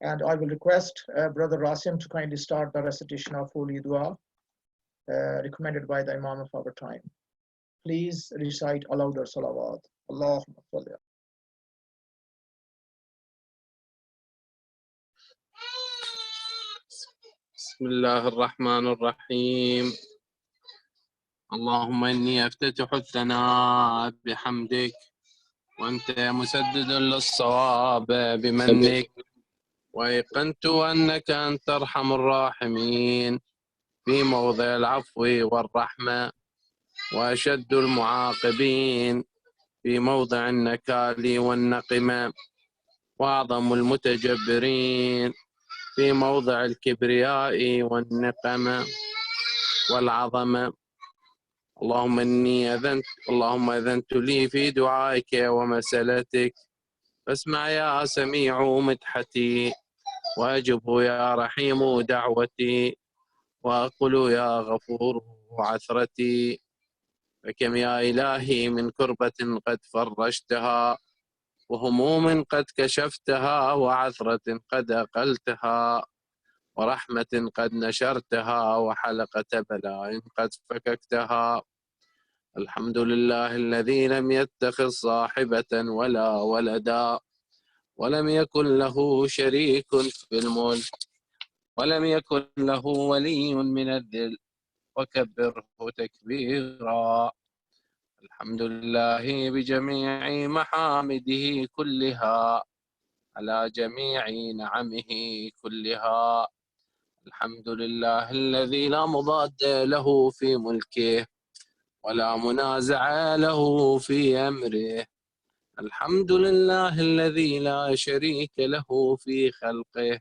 And I will request Brother Rasim to kindly start the recitation of Holy Dua recommended by the Imam of our time. Please recite aloud or salawat. Allahumma salli. بسم الله الرحمن الرحيم. اللهم إني أفتتح الثناء بحمدك وأنت مسدد للصواب بمنك، وأيقنت أنك أنت أرحم الراحمين في موضع العفو والرحمة، وأشد المعاقبين في موضع النكال والنقمة، وأعظم المتجبرين في موضع الكبرياء والنقمة والعظمة. اللهم أذنت لي في دعائك ومسألتك، فاسمع يا سميع مدحتي، وأجبه يا رحيم دعوتي، وأقول يا غفور عثرتي. فكم يا إلهي من كربة قد فرجتها، وهموم قد كشفتها، وعثرة قد أقلتها، ورحمة قد نشرتها، وحلقة بلاء قد فككتها. الحمد لله الذي لم يتخذ صاحبة ولا ولدا، ولم يكن له شريك في الملك، ولم يكن له ولي من الذل، وكبره تكبيرا. الحمد لله بجميع محامده كلها، على جميع نعمه كلها. الحمد لله الذي لا مضاد له في ملكه، ولا منازع له في أمره. الحمد لله الذي لا شريك له في خلقه،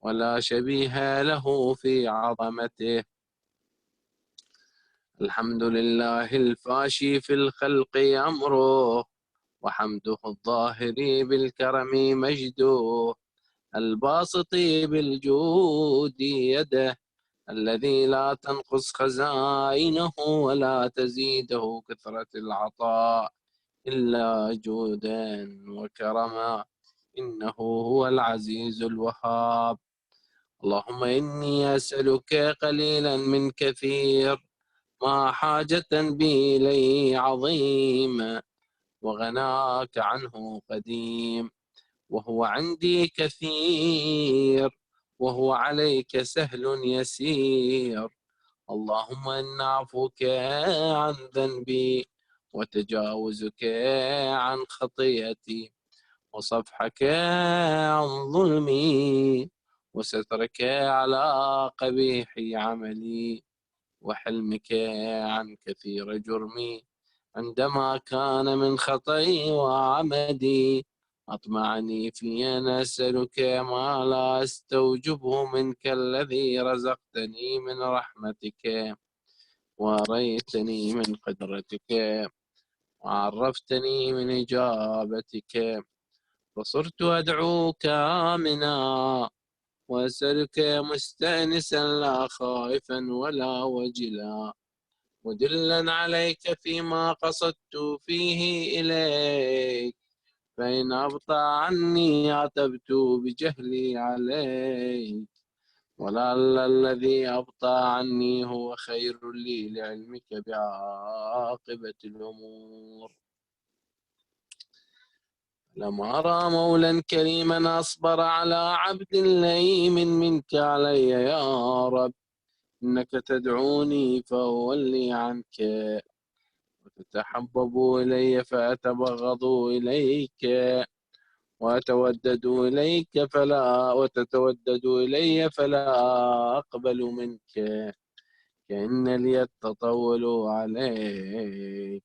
ولا شبيه له في عظمته. الحمد لله الفاشي في الخلق أمره، وحمده الظاهر بالكرم مجده، الباسط بالجود يده، الذي لا تنقص خزائنه ولا تزيده كثرة العطاء إلا جودا وكرما، إنه هو العزيز الوهاب. اللهم إني أسألك قليلا من كثير، ما حاجة بي إليه عظيم، وغناك عنه قديم، وهو عندي كثير، وهو عليك سهل يسير. اللهم إن عفوك عن ذنبي، وتجاوزك عن خطيئتي، وصفحك عن ظلمي، وسترك على قبيح عملي، وحلمك عن كثير جرمي، عندما كان من خطئي وعمدي. أطمعني في أن أسألك ما لا أستوجبه منك، الذي رزقتني من رحمتك، وريتني من قدرتك، وعرفتني من إجابتك. فصرت أدعوك آمنا وأسألك مستأنسا لا خائفا ولا وجلا، مدلا عليك فيما قصدت فيه إليك، فإن أبطأ عني عتبت بجهلي عليك، ولعل الذي أبطأ عني هو خير لي لعلمك بعاقبة الأمور. لم أرى مولا كريما أصبر على عبد لئيم منك علي يا رب، إنك تدعوني فأولي عنك، وتتحبب إلي فأتبغض إليك، وتتودد إلي فلا أقبل منك، كأن لي التطول عليك،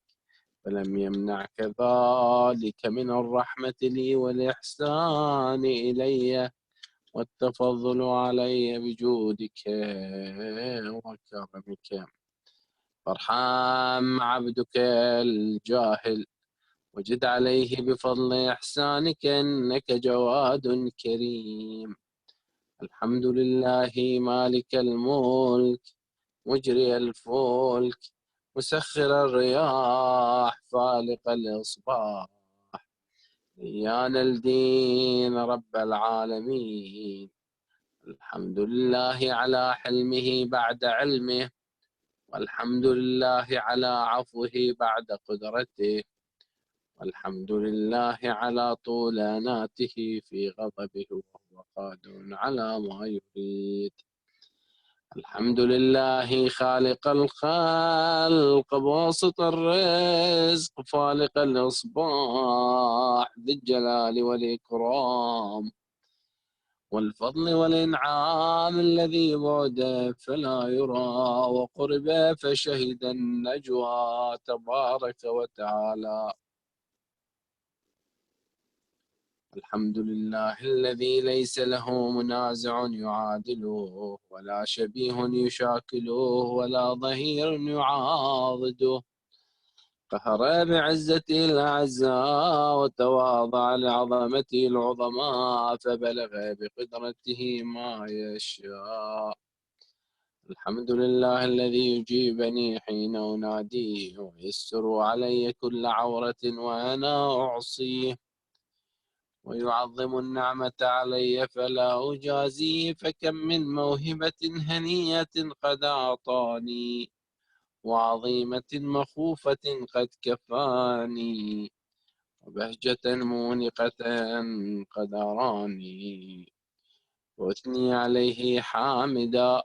فلم يمنعك ذلك من الرحمة لي والإحسان إلي والتفضل علي بجودك وكرمك، فارحم عبدك الجاهل وجد عليه بفضل إحسانك إنك جواد كريم. الحمد لله مالك الملك مجري الفلك مسخر الرياح فالق الإصباح، ديان الدين رب العالمين. الحمد لله على حلمه بعد علمه، والحمد لله على عفوه بعد قدرته، والحمد لله على طول أناته في غضبه وهو قادر على ما يريد. الحمد لله خالق الخلق باسط الرزق فالق الإصباح ذي الجلال والإكرام والفضل والإنعام، الذي بعد فلا يرى وقرب فشهد النجوى تبارك وتعالى. الحمد لله الذي ليس له منازع يعادله، ولا شبيه يشاكله، ولا ظهير يعاضده، قهر بعزته الأعزاء وتواضع لعظمته العظماء، فبلغ بقدرته ما يشاء. الحمد لله الذي يجيبني حين أناديه ويستر علي كل عورة وأنا أعصيه، ويعظم النعمة علي فلا أجازيه، فكم من موهبة هنية قد أعطاني، وعظيمة مخوفة قد كفاني، وبهجة مونقة قد أراني، وأثني عليه حامدا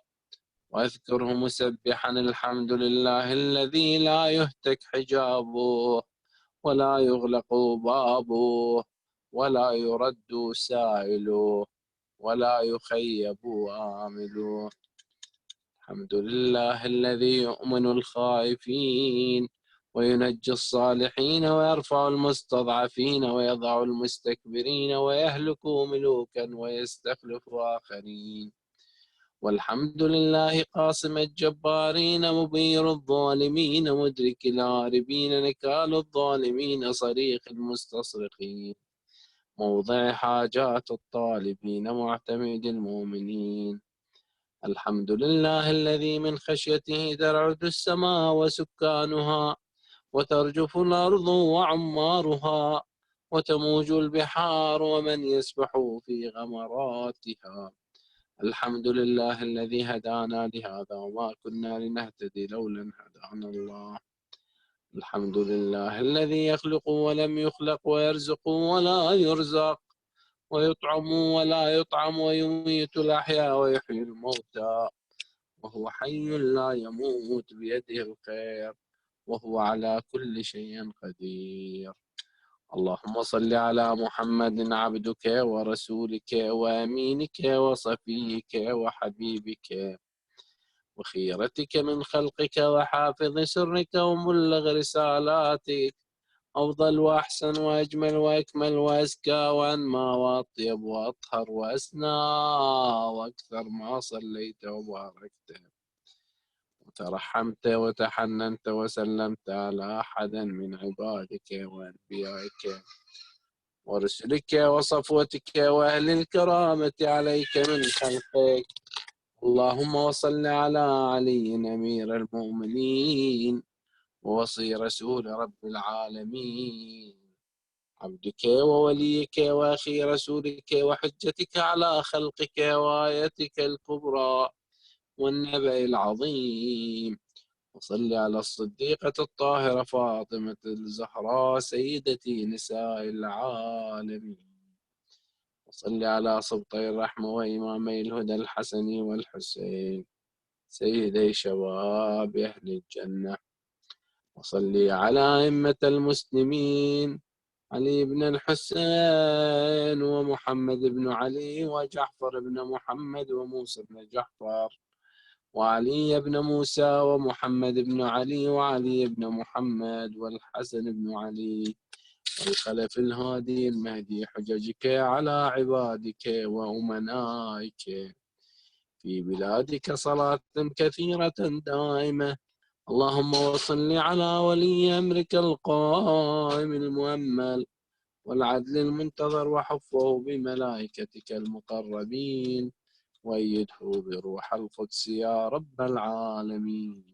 وأذكره مسبحا. الحمد لله الذي لا يهتك حجابه ولا يغلق بابه ولا يرد سائله ولا يخيب آمله. الحمد لله الذي يؤمن الخائفين وينجي الصالحين ويرفع المستضعفين ويضع المستكبرين ويهلك ملوكا ويستخلف آخرين. والحمد لله قاصم الجبارين مبير الظالمين مدرك الهاربين نكال الظالمين صريخ المستصرخين موضع حاجات الطالبين معتمد المؤمنين. الحمد لله الذي من خشيته ترعد السماء وسكانها وترجف الأرض وعمارها وتموج البحار ومن يسبح في غمراتها. الحمد لله الذي هدانا لهذا وما كنا لنهتدي لولا أن هدانا الله. الحمد لله الذي يخلق ولم يخلق ويرزق ولا يرزق ويطعم ولا يطعم ويميت الأحياء ويحيي الموتى وهو حي لا يموت بيده الخير وهو على كل شيء قدير. اللهم صل على محمد عبدك ورسولك وأمينك وصفيك وحبيبك وخيرتك من خلقك وحافظ سرك ومبلغ رسالاتك، أفضل وأحسن وأجمل وأكمل وأزكى وأنمى وأطيب وأطهر وأسنى وأكثر ما صليت وباركت وترحمت وتحننت وسلمت على أحد من عبادك وأنبيائك ورسلك وصفوتك وأهل الكرامة عليك من خلقك. اللهم وصل على علي أمير المؤمنين ووصي رسول رب العالمين، عبدك ووليك وأخي رسولك وحجتك على خلقك وآيتك الكبرى والنبأ العظيم. وصل على الصديقة الطاهرة فاطمة الزهراء سيدتي نساء العالمين. وصل على سبطي الرحمة وإمامي الهدى الحسن والحسين سيدي شباب أهل الجنة. وصل على أئمة المسلمين علي بن الحسين ومحمد بن علي وجعفر بن محمد وموسى بن جعفر وعلي بن موسى ومحمد بن علي وعلي بن محمد والحسن بن علي والخلف الهادي المهدي حججك على عبادك وأمنائك في بلادك صلاة كثيرة دائمة. اللهم وصل على ولي أمرك القائم المؤمل والعدل المنتظر وحفه بملائكتك المقربين وأيده بروح القدس يا رب العالمين.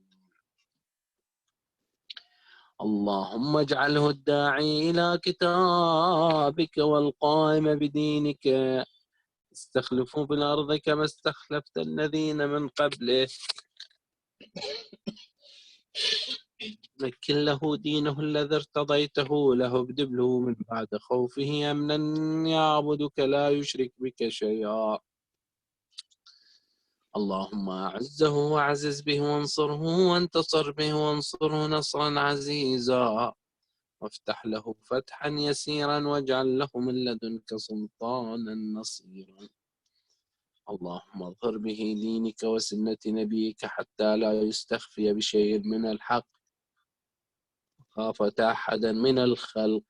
اللهم اجعله الداعي إلى كتابك والقائم بدينك، استخلفوا بالأرض كما استخلفت الذين من قبله، مكن له دينه الذي ارتضيته له، ابدل له من بعد خوفه أمنا يعبدك لا يشرك بك شيئا. اللهم أعزه وأعزز به وانصره وانتصر به وانصره نصرا عزيزا، وافتح له فتحا يسيرا واجعل له من لدنك سلطانا نصيرا. اللهم اظهر به دينك وسنة نبيك حتى لا يستخفي بشيء من الحق خافة أحدا من الخلق.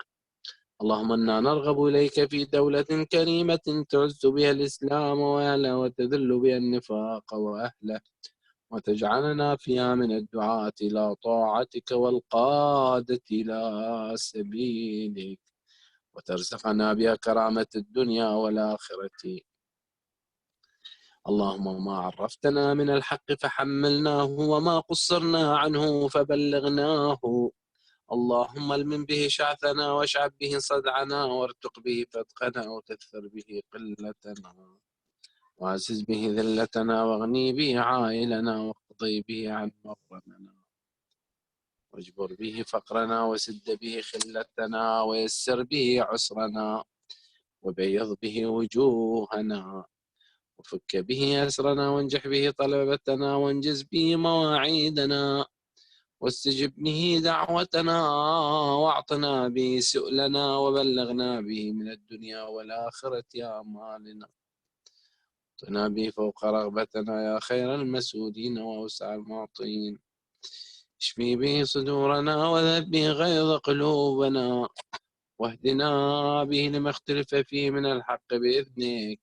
اللهم إنا نرغب إليك في دولة كريمة تعز بها الإسلام وأهله وتذل بها النفاق وأهله، وتجعلنا فيها من الدعاة إلى طاعتك والقادة إلى سبيلك، وترزقنا بها كرامة الدنيا والآخرة. اللهم ما عرفتنا من الحق فحملناه وما قصرنا عنه فبلغناه. اللهم المن به شعثنا واشعب به صدعنا وارتق به فتقنا وكثر به قلتنا وعزز به ذلتنا واغني به عائلنا واقضي به عن مغرمنا واجبر به فقرنا وسد به خلتنا ويسر به عسرنا وبيض به وجوهنا وفك به أسرنا وانجح به طلبتنا وانجز به مواعيدنا واستجب به دعوتنا واعطنا به سؤلنا وبلغنا به من الدنيا والآخرة آمالنا، اعطنا به فوق رغبتنا يا خير المسؤولين وأوسع المعطين، اشفي به صدورنا وذهب به غيظ قلوبنا واهدنا به لما اختلف فيه من الحق بإذنك،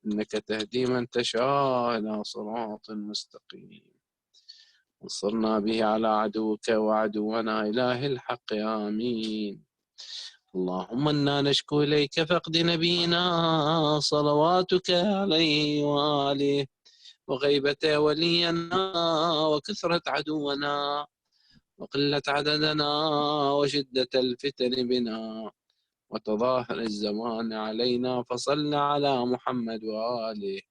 إنك تهدي من تشاء إلى صراط مستقيم. انصرنا به على عدوك وعدونا إله الحق آمين. اللهم إنا نشكو إليك فقد نبينا صلواتك عليه وآله وغيبة ولينا وكثرة عدونا وقلة عددنا وشدة الفتن بنا وتظاهر الزمان علينا، فصل على محمد وآله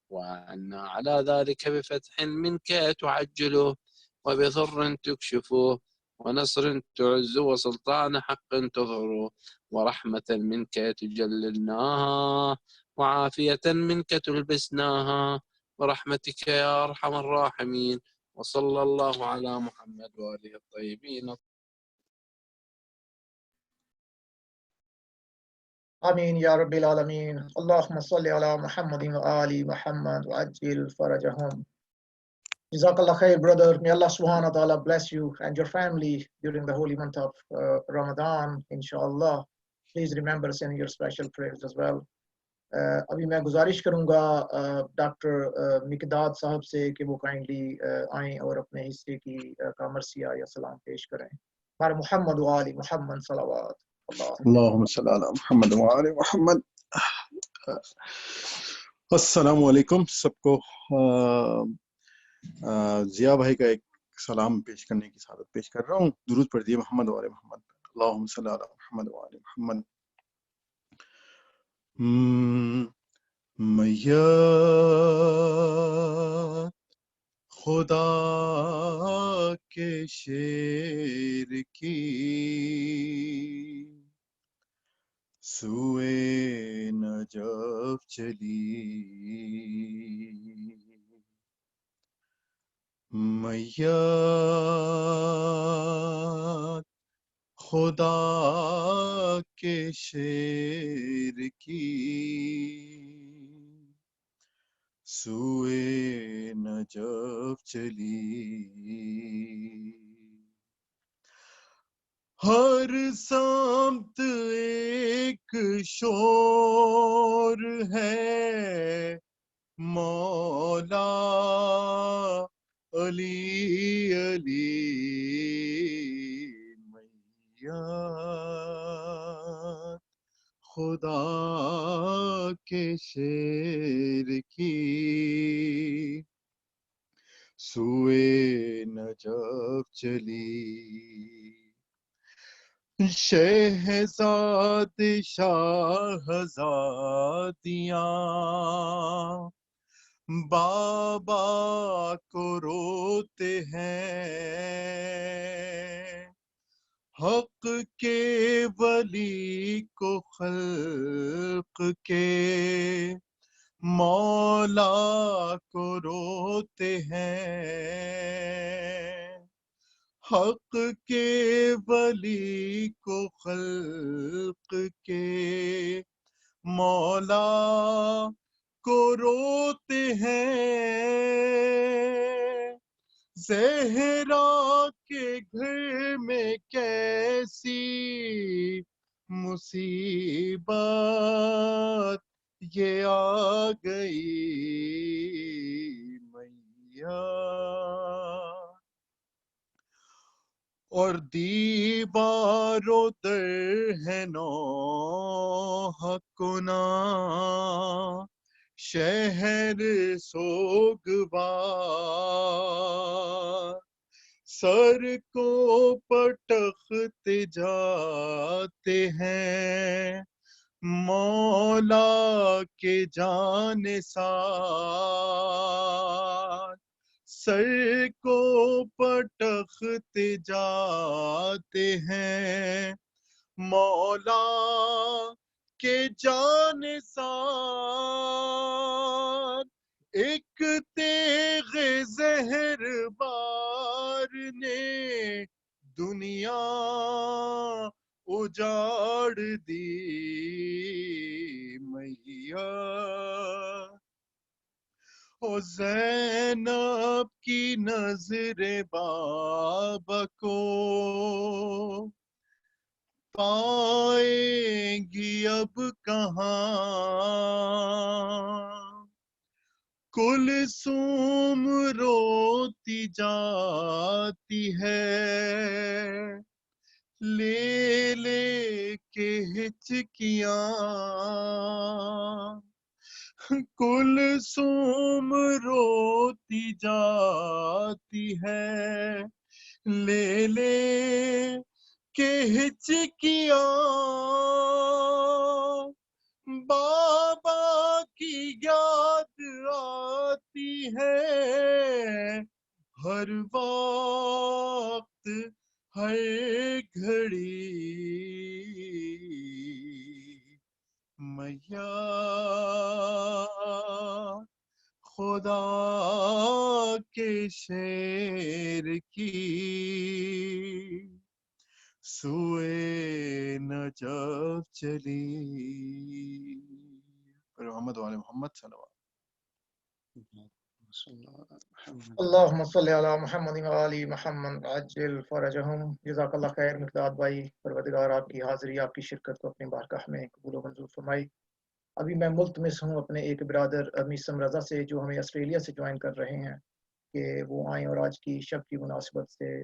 وعنا على ذلك بفتح منك تعجله وبضر تكشفه ونصر تعز وسلطان حق تظهره ورحمة منك تجللناها وعافية منك تلبسناها برحمتك يا أرحم الراحمين. وصلى الله على محمد وآله الطيبين. آمين يا رب العالمين. اللهم صل على محمد وآل محمد وعجل فرجهم. Jazakallah khair, brother. May Allah subhanahu wa ta'ala bless you and your family during the holy month of Ramadan, inshallah. Please remember sending your special prayers as well. ابھی میں گزارش کروں گا ڈاکٹر مقداد صاحب سے کہ وہ کائنڈلی آئیں اور اپنے حصے کی کا مرثیہ یا سلام پیش کریں. محمد و آل محمد صلوات. اللہم صلی علی محمد وآل محمد. السلام علیکم سب کو. ضیاء بھائی کا ایک سلام پیش کرنے کی سعادت پیش کر رہا ہوں. درود پڑھ دیے محمد وآل محمد. اللہم صلی علی محمد وآل محمد. میت خدا کے شیر کی سوئے نجف چلی، میت خدا کے شیر کی سوئے نجف چلی. ہر سمت ایک شور ہے، مولا علی علی. میت خدا کے شیر کی سوئے نجف چلی. شہزاد شاہزادیاں بابا کو روتے ہیں، حق کے ولی کو خلق کے مولا کو روتے ہیں، حق کے ولی کو خلق کے مولا کو روتے ہیں. زہرا کے گھر میں کیسی مصیبت یہ آ گئی. میت اور دیواروں در ہے نوح کنا، شہر سوگوار سر کو پٹختے جاتے ہیں، مولا کے جانثار سر کو پٹختے جاتے ہیں، مولا کے جانثار. ایک تیغ زہر بار نے دنیا اجاڑ دی. میت او زینب کی نظر بابا کو پائیں گی اب کہاں. کلثوم روتی جاتی ہے لے لے کے ہچکیاں. کلثوم روتی جاتی ہے لے لے کے ہچکیاں. بابا کی یاد آتی ہے ہر وقت ہر گھڑی. میت خدا کے شیر کی سوئے نجف چلی. محمد والے محمد صلوات. اللہم صلی علی محمد وآل محمد عجل فرجہم. جزاک اللہ خیر مقداد بھائی، پروردگار آپ کی حاضری آپ کی شرکت کو اپنی بارگاہ میں قبول و منظور فرمائی. ابھی میں ملتمس ہوں اپنے ایک برادر میسم رضا سے جو ہمیں آسٹریلیا سے جوائن کر رہے ہیں کہ وہ آئیں اور آج کی شب کی مناسبت سے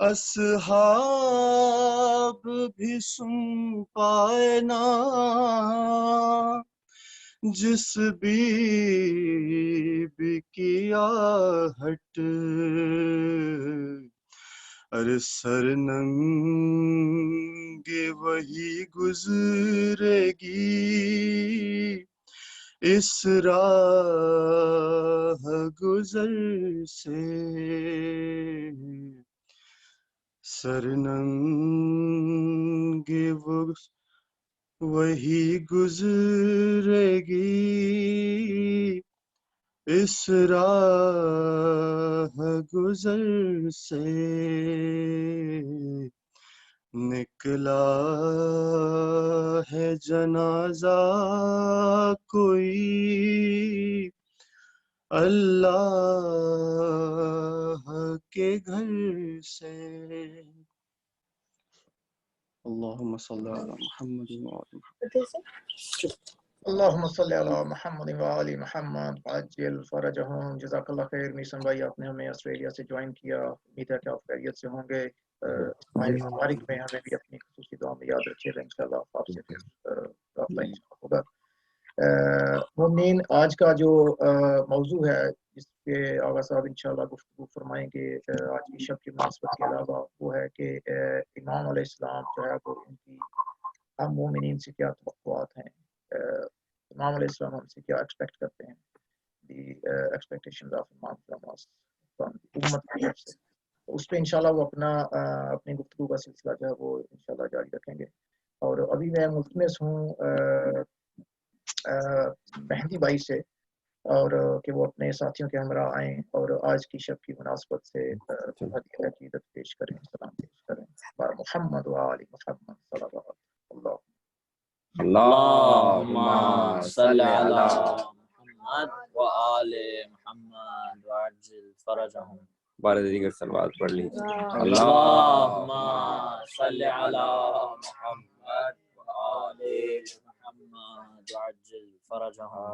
اصحاب بھی سن پائے نا جس بی کی آہٹ ارے سر ننگے وہی گزرے گی اس راہ گزر سے سر ننگے وہی گزرے گی اس راہ گزر سے نکلا ہے جنازہ کوئی اللہ کے گھر سے اللہم صلی علی محمد وعلی محمد اللہم صلی علی محمد وعلی محمد عجل فرجہم. جزاک اللہ خیر میسن بھائی، آپ نے ہمیں آسٹریلیا سے جوائن کیا. امید ہے کہ آپ خیریت سے ہوں گے. مبارک میں ہمیں بھی اپنی خصوصی دعا میں یاد رکھیے گا. انشاءاللہ آپ سے پھر رابطہ انشاءاللہ ہوگا. مومنین، آج کا جو موضوع ہے جس پہ آغا صاحب انشاءاللہ گفتگو فرمائیں گے آج کی شب کی مناسبت کے علاوہ، وہ ہے کہ امام علیہ السلام جو ہے وہ ان کی ہم مومنین سے کیا توقعات ہیں، امام علیہ السلام ہم سے کیا ایکسپیکٹ کرتے ہیں، دی ایکسپیکٹیشنز آف امام فرام امت کی طرف سے. اس پہ انشاءاللہ وہ اپنی گفتگو کا سلسلہ جو ہے وہ انشاءاللہ جاری رکھیں گے. اور ابھی میں ملتمس ہوں مہدی بھائی سے اور کہ وہ اپنے ساتھیوں کے ہمراہ آئیں اور آج کی شب کی مناسبت سے ہدیہ عقیدت پیش کریں، سلام پیش کریں. محمد و آل محمد صلوات اللہ. اللہم صلی علی محمد و آل محمد وعجل فرجہم. بارہ دیگر سلوات پڑھ لیجیے. اللہم صلی علی محمد و آل محمد وعجل فرجہم.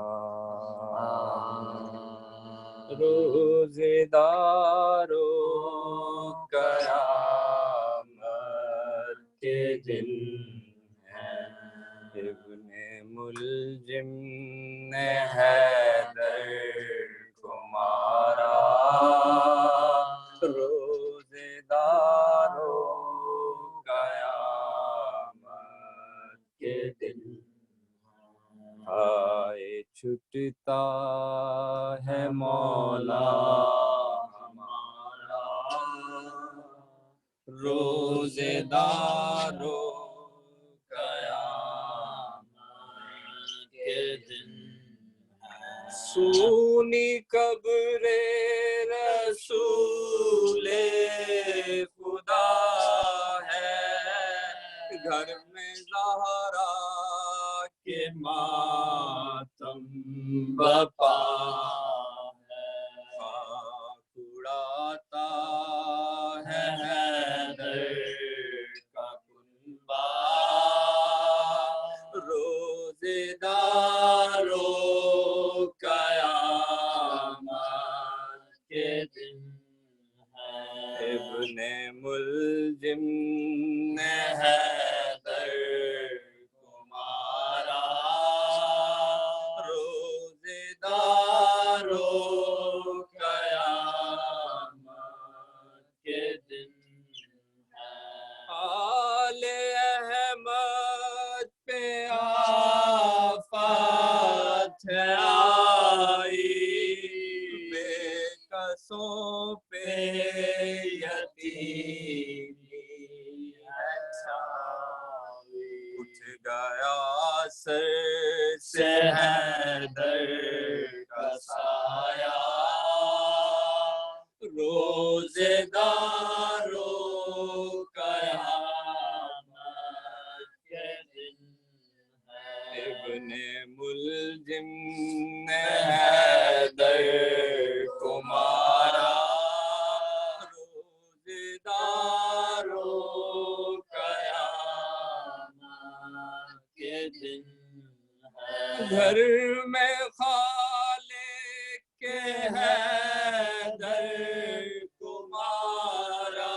روزدارو قیامت کے دن ابن ملجم نے حیدر کو مارا. روزدارو قیامت کے دن آئے چھٹتا ہے مولا ہمارا. روزدارو سونی قبر رسول خدا ہے، گھر میں زہرا کے ماتم بپا ہے. خاک اڑاتا ہے حیدر کا کنبہ. روزدارو قیامت کے دن ابن ملجم نے حیدر کو مارا. روزدارو قیامت کے دن آل احمد پہ آفات آئی، بے قصوں پہ یتیمی چھائی. اٹھ گیا سر سے حیدر کا سایہ. روزدارو قیامت کے دن ابن ملجم نے حیدر کو مارا. روزدارو قیامت کے دن گھر میں خالق کے حیدر کو مارا.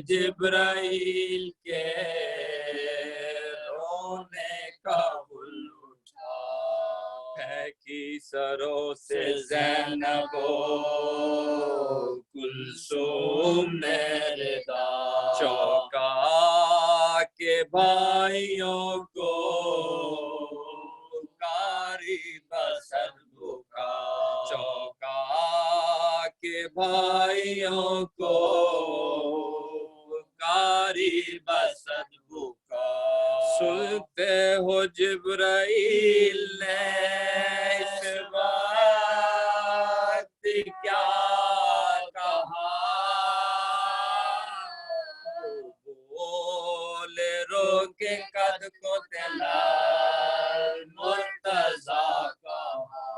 جبرائیل کے رونے کا گل اٹھا پھینکی سروں سے زینب و کلثوم نے ردا چوکا کے بھائیوں کو کاری بسد بکا چوکا کے بھائیوں کو کاری بسد بکا سنتے ہو جبرائیل نے اس وقت کیا کہا بولے رو کے قد کو تلال مرتضی کہا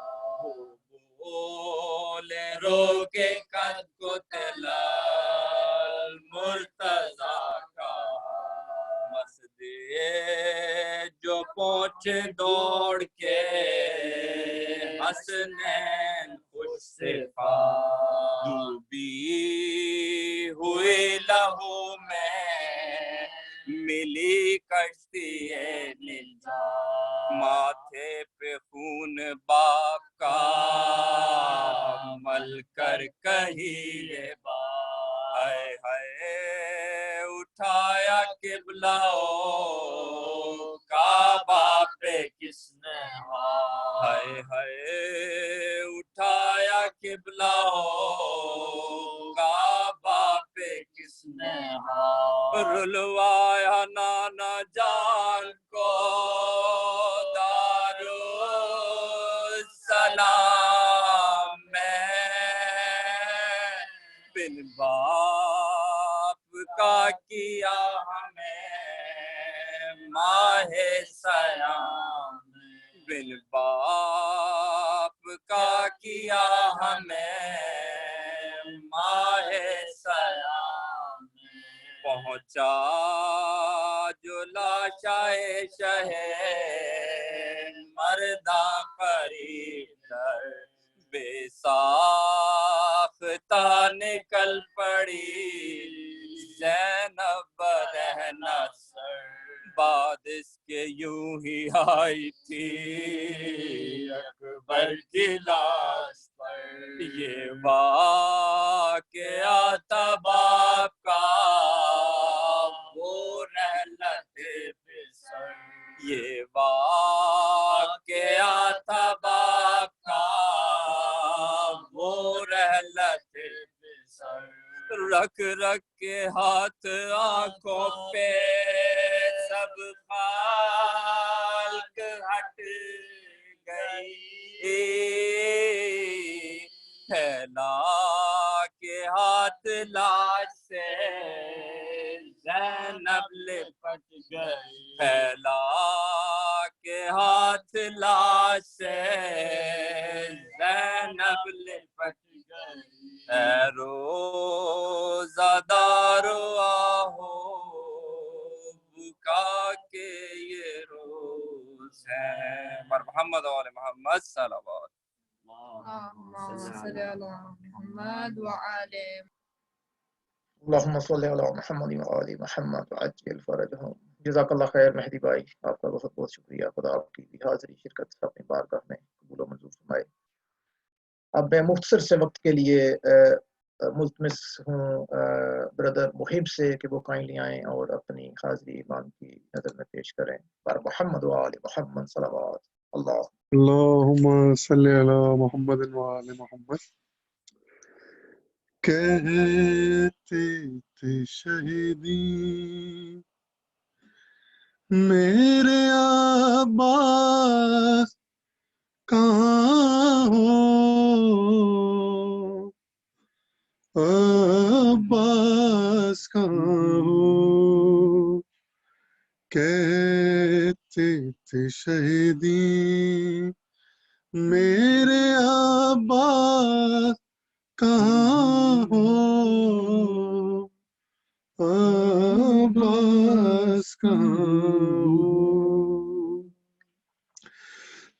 بولے رو کے قد کو تلال مرتضی کہا مسجد جو پہنچے دوڑ کے حسنین خوش صفا ڈوبی ہوئی لہو میں ملی کشتی نجات ماتھے پہ خون باپ کا مل کر کہیے باپ ہائے ہائے اٹھایا قبلہ کعبہ پہ کس نے ہائے ہائے اٹھایا قبلہ کعبہ پہ کس نے رلوایا نانا جان کو دارالسلام میں بن باپ کا کیا ہمیں ماہ سیام بن باپ کا کیا ہمیں ماہ سیام پہنچا جو لاشائے شہے مردہ قریب تر بے ساختہ نکل پڑی زینب رہنا سر بعد اس کے یوں ہی آئی تھی اکبر کی لاش پر یہ واقعہ تھا باپ کا وہ رحلت بسر یہ واقعہ تھا باپ کا وہ رحلت بسر رکھ رکھ کے ہاتھ آنکھوں پہ سب خلق ہٹ گئی پھیلا کے ہاتھ لاش سے زینب لپٹ گئی پھیلا کے ہاتھ لاش سے زینب لپٹ گئی اے روزہ دارو آہو بکا کے یہ روز ہے پر محمد و آل محمد صلوات اللهم صل على محمد وعلى اللهم صل على محمد وآل محمد وعجل فرجهم جزاک اللہ خیر مہدی بھائی آپ کا بہت بہت شکریہ خدا آپ کی بھی حاضری شرکت اپنی بارگاہ میں قبول و منظور فرمائے اب میں مختصر سے وقت کے لیے ملتمس ہوں بردر محب سے کہ وہ کائنڈلی آئیں اور اپنی حاضری ایمان کی نظر میں پیش کریں بار محمد وآل محمد صلوات اللہ اللہم صلی علی محمد وآل محمد کہتے تھے شہیدی میرے عباس کہاں ہو عباس کہاں ہو کہتے تھے شہیدی میرے عباس کہاں ہو عباس کہاں ہو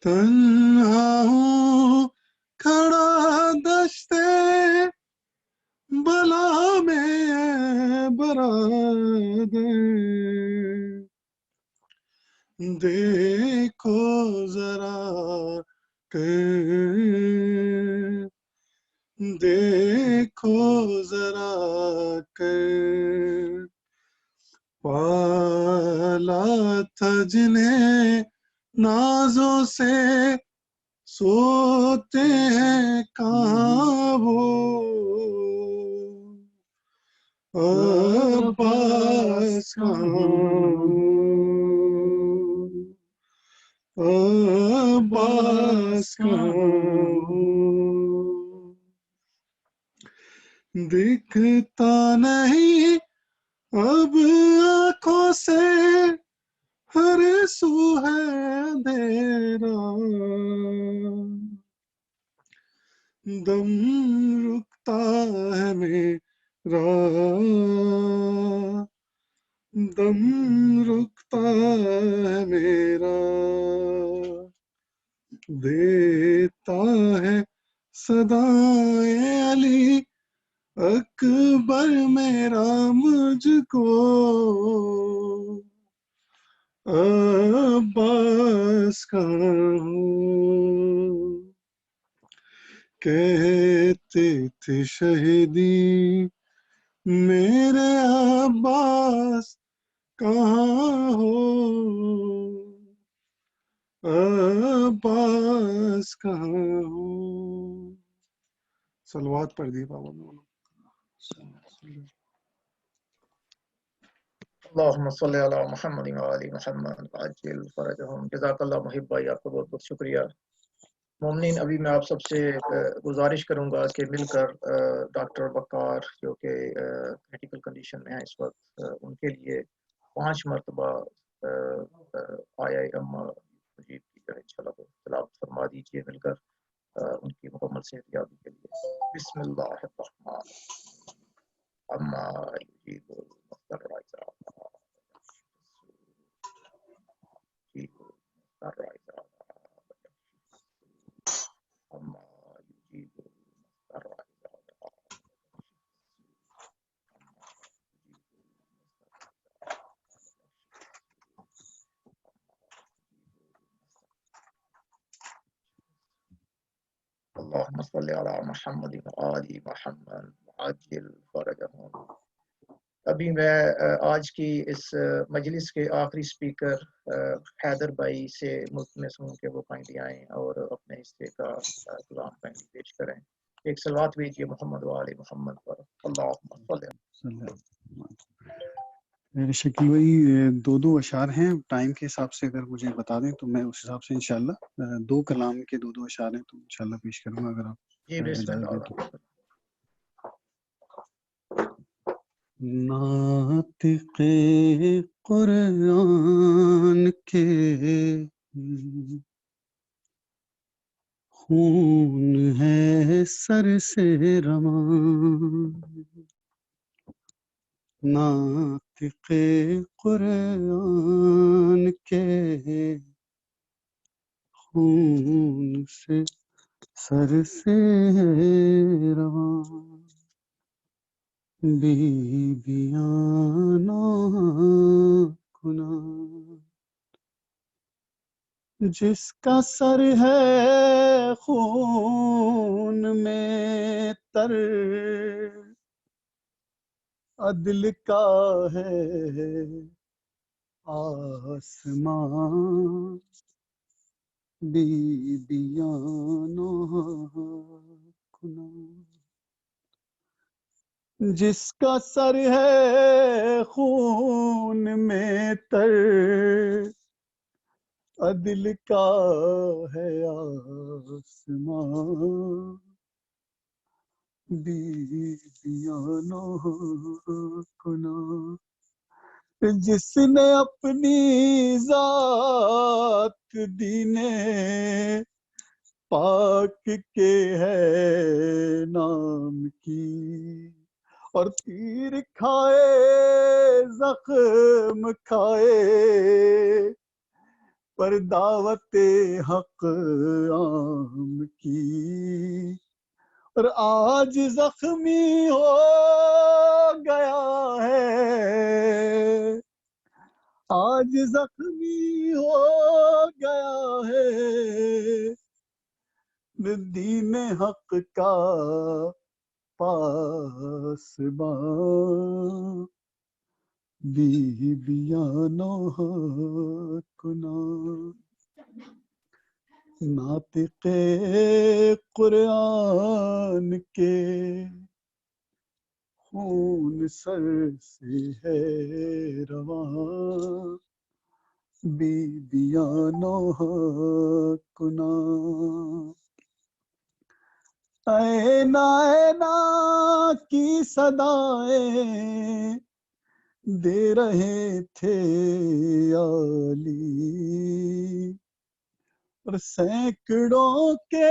تنہا ہوں کھڑا دشتے بلا میں برادر دیکھو ذرا کر دیکھو ذرا کر پالا تھا جنہیں نازوں سے سوتے ہیں کہاں وہ عباس عباس دکھتا نہیں اب آنکھوں سے ہر سو ہے اندھیرا دم رکتا ہے میرا دم رکتا ہے میرا دیتا ہے صدائے علی اکبر میرا مجھ کو عباس کہاں ہوں کہتے تھے شہیدی میرے عباس کہاں ہو عباس کہاں ہو صلوات پڑھ دی بابا مولانا اللہم صلی علی محمد وعلی محمد عجل فرجہم جزاک اللہ محب بھائی آپ کا بہت بہت شکریہ مومنین ابھی میں آپ سب سے گزارش کروں گا کہ مل کر ڈاکٹر وقار جو کہ کریٹیکل کنڈیشن میں ہیں اس وقت ان کے لیے 5 مرتبہ آیا اما مجید کی انشاءاللہ تلاوت فرما دیجیے مل کر ان کی مکمل صحت یابی کے لیے بسم اللہ الرحمن اما یجیب المضطر اذا اللهم صل على محمد وآل محمد عجل فرجهم ابھی میں آج کی اس مجلس کے آخری سپیکر حیدر بھائی سے ملتمس ہوں کہ وہ کائنڈلی آئیں اور اپنے حصے کا کلام کائنڈلی پیش کریں ایک صلوات بھیجیے محمد وآل محمد پر اللہم صل شکیل بھائی 2 اشعار ہیں ٹائم کے حساب سے اگر مجھے بتا دیں تو میں اس حساب سے انشاءاللہ 2 کلام کے 2 اشعار ہیں تو انشاءاللہ پیش کروں گا اگر آپ جی بسم اجازت اللہ دیں تو ناطق قرآن کے خون ہے سر سے رواں ناطق قرآن کے خون سے سر سے رواں بیبیاں ناکناں جس کا سر ہے خون میں تر عدل کا ہے آسمان بیبیاں ناکناں جس کا سر ہے خون میں تر عدل کا ہے آسمان بیبیاں ناکناں جس نے اپنی ذات دینے پاک کے ہے نام کی اور تیر کھائے زخم کھائے پر دعوت حق عام کی اور آج زخمی ہو گیا ہے، آج زخمی ہو گیا ہے دین حق کا پاسباں، بیانو کنا ناطق قرآن کے خون سر سے ہے رواں، بیانو کنا اینا اینا کی صدائیں دے رہے تھے علی، اور سینکڑوں کے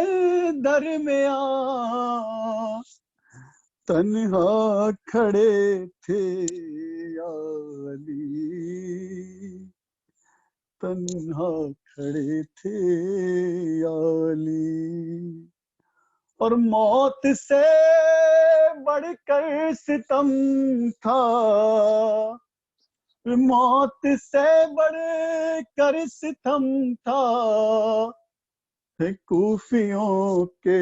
درمیان تنہا کھڑے تھے علی، تنہا کھڑے تھے علی، اور موت سے بڑھ کر ستم تھا، موت سے بڑھ کر ستم تھا کوفیوں کے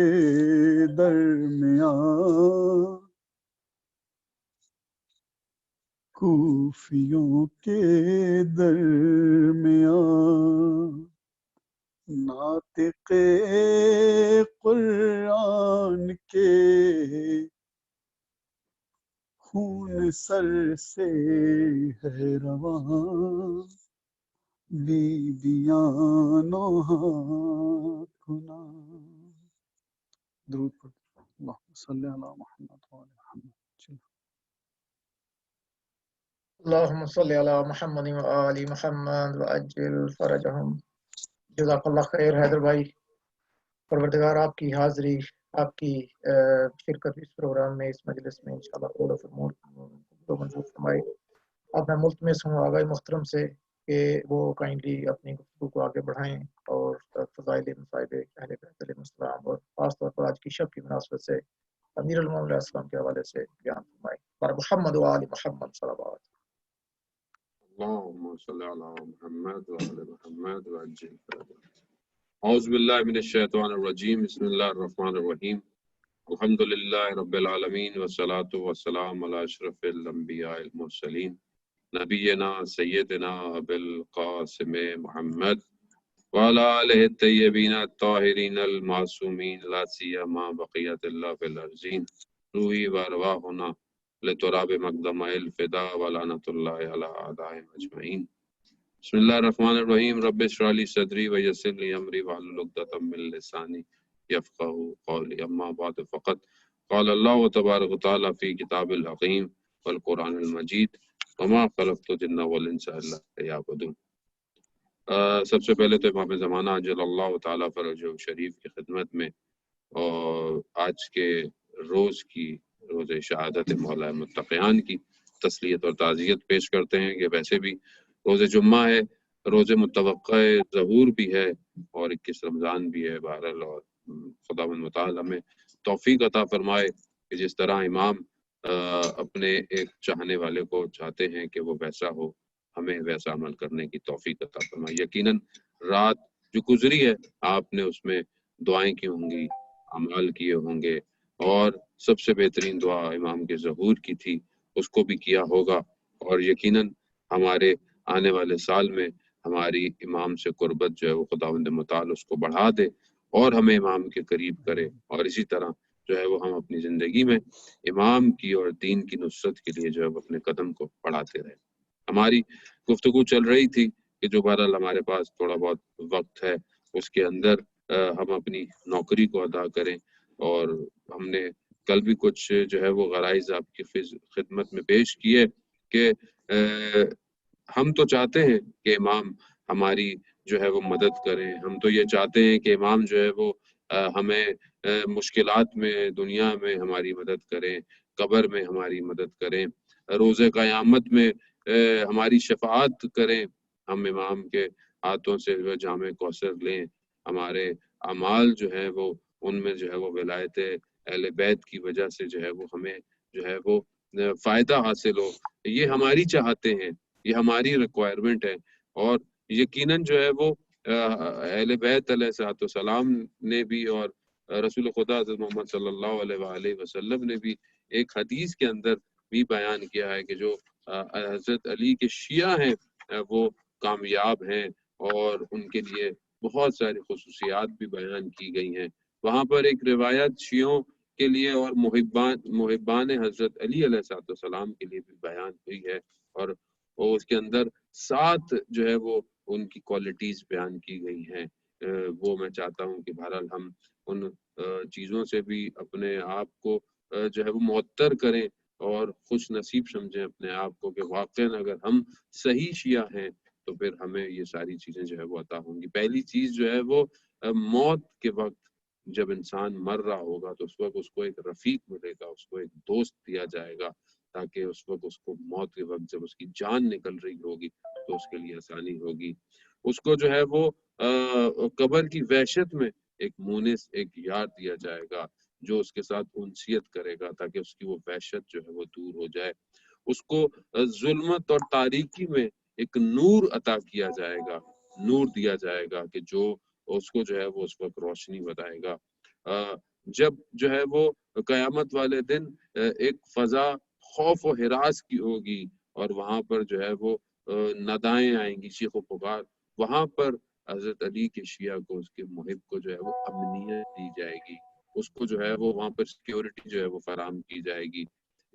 درمیان، کوفیوں کے درمیان ناطق قرآن کے خون سر سے ہے رواں، بیانو کنا۔ درود پڑھ اللہم صلی علی محمد وعلی محمد۔ اللهم صل على محمد وآل محمد وعجل فرجهم۔ جزاک اللہ خیر حیدر بھائی، پروردگار آپ کی حاضری، آپ کی شرکت اس پروگرام میں، اس مجلس میں انشاءاللہ قبول و منظور فرمائے۔ اب میں ملتمس ہوں آغاز محترم سے کہ وہ کائنڈلی اپنی گفتگو کو آگے بڑھائیں اور فضائل مصائب اہل بیت علیہ السلام اور خاص طور پر آج کی شب کی مناسبت سے امیر المومنین علیہ السلام کے حوالے سے بیان فرمائیں۔ بر محمد و آل محمد صلوات۔ اللهم صل على محمد وعلى محمد وعجل فرجهم۔ اعوذ باللہ من الشیطان الرجیم، بسم اللہ الرحمن الرحیم، الحمد للہ رب العالمین والصلاة والسلام علی اشرف الانبیاء المرسلین نبینا سیدنا ابی القاسم محمد وعلی آلہ الطیبین الطاہرین المعصومین لا سیما بقیت اللہ فی الارضین، روحی وارواحنا لتراب مقدم الفدا ولعنت اللہ علی اعدائهم اجمعین۔ بسم اللہ الرحمن الرحیم، رب اشرح لی صدری ویسر لی امری واحلل عقدۃ من لسانی یفقہوا قولی، اما بعد فقط قال اللہ تبارک وتعالی فی کتاب الحکیم والقرآن المجید وما خلقت الجن والانس الا لیعبدون۔ سب سے پہلے تو امام زمانہ اجل اللہ تعالیٰ فرجہ شریف کی خدمت میں اور آج کے روز کی روز شہادت مولا متقیان کی تسلیت اور تعزیت پیش کرتے ہیں کہ ویسے بھی روز جمعہ ہے، روز متوقع ظہور بھی ہے اور 21 رمضان بھی ہے۔ بہرحال اور خداوند متعال ہمیں توفیق عطا فرمائے کہ جس طرح امام اپنے ایک چاہنے والے کو چاہتے ہیں کہ وہ ویسا ہو، ہمیں ویسا عمل کرنے کی توفیق عطا فرمائے۔ یقیناً رات جو گزری ہے آپ نے اس میں دعائیں کی ہوں گی، اعمال کیے ہوں گے، اور سب سے بہترین دعا امام کے ظہور کی تھی، اس کو بھی کیا ہوگا، اور یقیناً ہمارے آنے والے سال میں ہماری امام سے قربت جو ہے وہ خداوند متعال اس کو بڑھا دے اور ہمیں امام کے قریب کرے، اور اسی طرح جو ہے وہ ہم اپنی زندگی میں امام کی اور دین کی نصرت کے لیے جو ہے وہ اپنے قدم کو بڑھاتے رہے۔ ہماری گفتگو چل رہی تھی کہ جو بہرحال ہمارے پاس تھوڑا بہت وقت ہے اس کے اندر ہم اپنی نوکری کو ادا کریں، اور ہم نے کل بھی کچھ جو ہے وہ غرائز آپ کی خدمت میں پیش کیے کہ ہم تو چاہتے ہیں کہ امام ہماری جو ہے وہ مدد کریں، ہم تو یہ چاہتے ہیں کہ امام جو ہے وہ ہمیں مشکلات میں دنیا میں ہماری مدد کریں، قبر میں ہماری مدد کریں، روز قیامت میں ہماری شفاعت کریں، ہم امام کے ہاتھوں سے جامع کوثر لیں، ہمارے اعمال جو ہیں وہ ان میں جو ہے وہ ولایت اہل بیت کی وجہ سے جو ہے وہ ہمیں جو ہے وہ فائدہ حاصل ہو، یہ ہماری چاہتے ہیں، یہ ہماری ریکوائرمنٹ ہے، اور یقیناً جو ہے وہ اہل بیت علیہ السلام نے بھی اور رسول خدا حضرت محمد صلی اللہ علیہ وآلہ وسلم نے بھی ایک حدیث کے اندر بھی بیان کیا ہے کہ جو حضرت علی کے شیعہ ہیں وہ کامیاب ہیں، اور ان کے لیے بہت ساری خصوصیات بھی بیان کی گئی ہیں۔ وہاں پر ایک روایت شیعوں کے لیے اور محبان حضرت علی علیہ السلام کے لیے بھی بیان ہوئی ہے، اور اس کے اندر 7 جو ہے وہ ان کی کوالٹیز بیان کی گئی ہیں۔ وہ میں چاہتا ہوں کہ بہرحال ہم ان چیزوں سے بھی اپنے آپ کو جو ہے وہ معطر کریں اور خوش نصیب سمجھیں اپنے آپ کو کہ واقعاً اگر ہم صحیح شیعہ ہیں تو پھر ہمیں یہ ساری چیزیں جو ہے وہ عطا ہوں گی۔ پہلی چیز جو ہے وہ موت کے وقت جب انسان مر رہا ہوگا تو اس وقت اس کو ایک رفیق ملے گا، اس کو ایک دوست دیا جائے گا، تاکہ اس وقت اس کو موت کے وقت جب اس کی جان نکل رہی ہوگی تو اس کے لیے آسانی ہوگی۔ اس کو جو ہے وہ قبر کی وحشت میں ایک مونس، ایک یار دیا جائے گا جو اس کے ساتھ انسیت کرے گا تاکہ اس کی وہ وحشت جو ہے وہ دور ہو جائے۔ اس کو ظلمت اور تاریکی میں ایک نور عطا کیا جائے گا، نور دیا جائے گا کہ جو اس کو جو ہے وہ اس وقت روشنی بتائے گا۔ جب جو ہے وہ قیامت والے دن ایک فضا خوف و ہراس کی ہوگی اور وہاں پر جو ہے وہ ندائیں آئیں گی، چیخ و پکار، وہاں پر حضرت علی کے شیعہ کو، اس کے محب کو جو ہے وہ امنیت دی جائے گی، اس کو جو ہے وہ وہاں پر سیکیورٹی جو ہے وہ فراہم کی جائے گی۔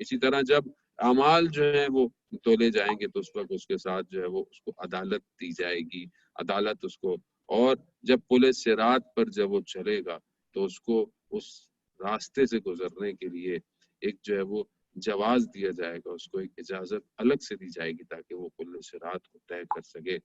اسی طرح جب اعمال جو ہیں وہ تولے جائیں گے تو اس وقت اس کے ساتھ جو ہے وہ اس کو عدالت دی جائے گی، عدالت اس کو، اور جب پل صراط پر جب وہ چلے گا تو اس کو اس راستے سے گزرنے کے لیے ایک جو ہے وہ جواز دیا جائے گا، اس کو ایک اجازت الگ سے دی جائے گی تاکہ وہ پل صراط کو طے کر سکے،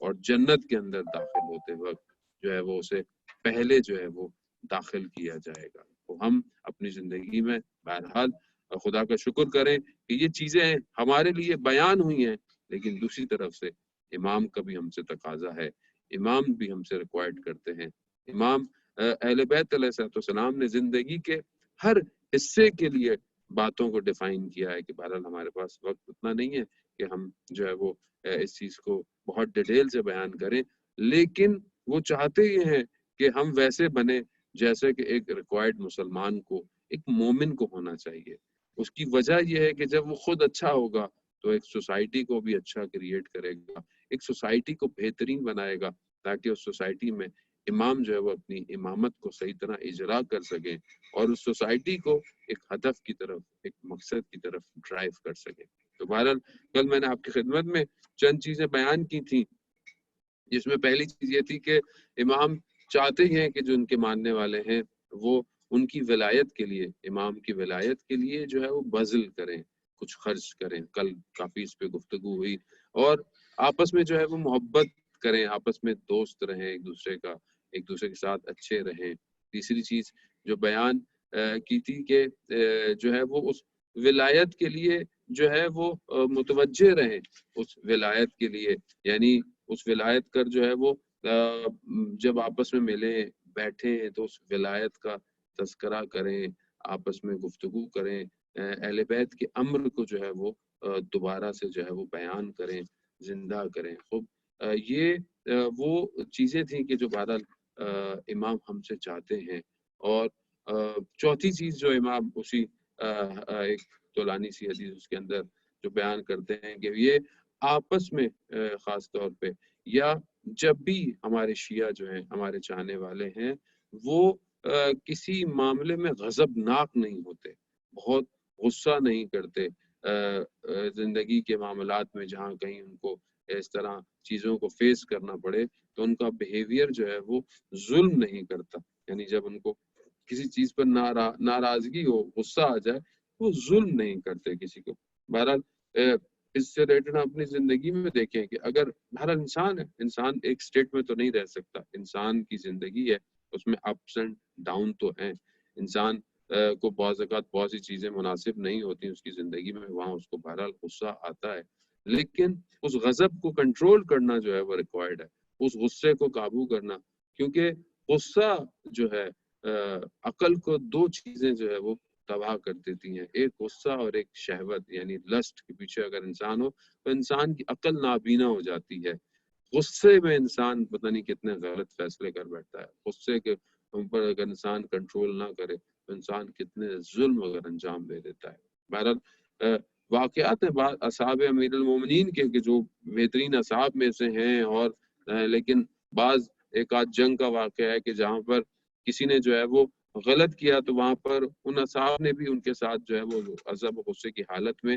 اور جنت کے اندر داخل ہوتے وقت جو ہے وہ اسے پہلے جو ہے وہ داخل کیا جائے گا۔ تو ہم اپنی زندگی میں بہرحال خدا کا شکر کریں کہ یہ چیزیں ہمارے لیے بیان ہوئی ہیں، لیکن دوسری طرف سے امام کا بھی ہم سے تقاضا ہے، امام بھی ہم سے ریکوائرڈ کرتے ہیں۔ امام اہل بیت علیہ السلام نے زندگی کے ہر حصے کے لیے باتوں کو ڈیفائن کیا ہے کہ بہرحال ہمارے پاس وقت اتنا نہیں ہے کہ ہم جو ہے وہ اس چیز کو بہت ڈیٹیل سے بیان کریں، لیکن وہ چاہتے یہ ہیں کہ ہم ویسے بنیں جیسے کہ ایک ریکوائرڈ مسلمان کو، ایک مومن کو ہونا چاہیے۔ اس کی وجہ یہ ہے کہ جب وہ خود اچھا ہوگا تو ایک سوسائٹی کو بھی اچھا کریٹ کرے گا، ایک سوسائٹی کو بہترین بنائے گا تاکہ اس سوسائٹی میں امام جو ہے وہ اپنی امامت کو صحیح طرح اجرا کر سکیں اور اس سوسائٹی کو ایک ہدف کی طرف، ایک مقصد کی طرف ڈرائیو کر سکیں۔ تو بہرحال کل میں نے آپ کی خدمت میں چند چیزیں بیان کی تھیں، جس میں پہلی چیز یہ تھی کہ امام چاہتے ہیں کہ جو ان کے ماننے والے ہیں وہ ان کی ولایت کے لیے، امام کی ولایت کے لیے جو ہے وہ بذل کریں، کچھ خرچ کریں۔ کل کافی اس پہ گفتگو ہوئی، اور آپس میں جو ہے وہ محبت کریں، آپس میں دوست رہیں، ایک دوسرے کے ساتھ اچھے رہیں۔ تیسری چیز جو بیان کی تھی کہ جو ہے وہ اس ولایت کے لیے جو ہے وہ متوجہ رہیں، اس ولایت کے لیے، یعنی اس ولایت کر جو ہے وہ جب آپس میں ملیں بیٹھیں تو اس ولایت کا تذکرہ کریں، آپس میں گفتگو کریں، اہل بیت کے امر کو جو ہے وہ دوبارہ سے جو ہے وہ بیان کریں، زندہ کریں۔ خوب یہ وہ چیزیں تھیں کہ جو بہرحال امام ہم سے چاہتے ہیں۔ اور چوتھی چیز جو امام اسی ایک طولانی سی حدیث اس کے اندر جو بیان کرتے ہیں کہ یہ آپس میں خاص طور پہ یا جب بھی ہمارے شیعہ جو ہیں، ہمارے چاہنے والے ہیں، وہ کسی معاملے میں غضبناک نہیں ہوتے، بہت غصہ نہیں کرتے زندگی کے معاملات میں، جہاں کہیں ان کو اس طرح چیزوں کو فیس کرنا پڑے تو ان کا بیہیویئر جو ہے وہ ظلم نہیں کرتا، یعنی جب ان کو کسی چیز پر ناراضگی ہو، غصہ آ جائے، وہ ظلم نہیں کرتے کسی کو۔ بہرحال اس سے ریلیٹڈ اپنی زندگی میں دیکھیں کہ اگر ہر انسان ہے، انسان ایک سٹیٹ میں تو نہیں رہ سکتا، انسان کی زندگی ہے، اس میں اپس اینڈ ڈاؤن تو ہیں، انسان کو بعض اوقات بہت سی چیزیں مناسب نہیں ہوتی اس کی زندگی میں، وہاں اس کو بہرحال غصہ آتا ہے، لیکن اس غضب کو کنٹرول کرنا جو ہے وہ ریکوائرڈ ہے، اس غصے کو قابو کرنا، کیونکہ غصہ جو ہے عقل کو دو چیزیں جو ہے وہ تباہ کر دیتی ہیں، ایک غصہ اور ایک شہوت، یعنی لسٹ کے پیچھے اگر انسان ہو تو انسان کی عقل نابینا ہو جاتی ہے۔ غصے میں انسان پتہ نہیں کتنے غلط فیصلے کر بیٹھتا ہے، غصے کے اوپر اگر انسان کنٹرول نہ کرے تو انسان کتنے ظلم اگر انجام دے دیتا ہے۔ بہرحال واقعات ہیں بعض اصحاب امیر المومنین کے کہ جو بہترین اصحاب میں سے ہیں، اور لیکن بعض ایک آدھ جنگ کا واقعہ ہے کہ جہاں پر کسی نے جو ہے وہ غلط کیا تو وہاں پر ان اصحاب نے بھی ان کے ساتھ جو ہے وہ غضب و غصے کی حالت میں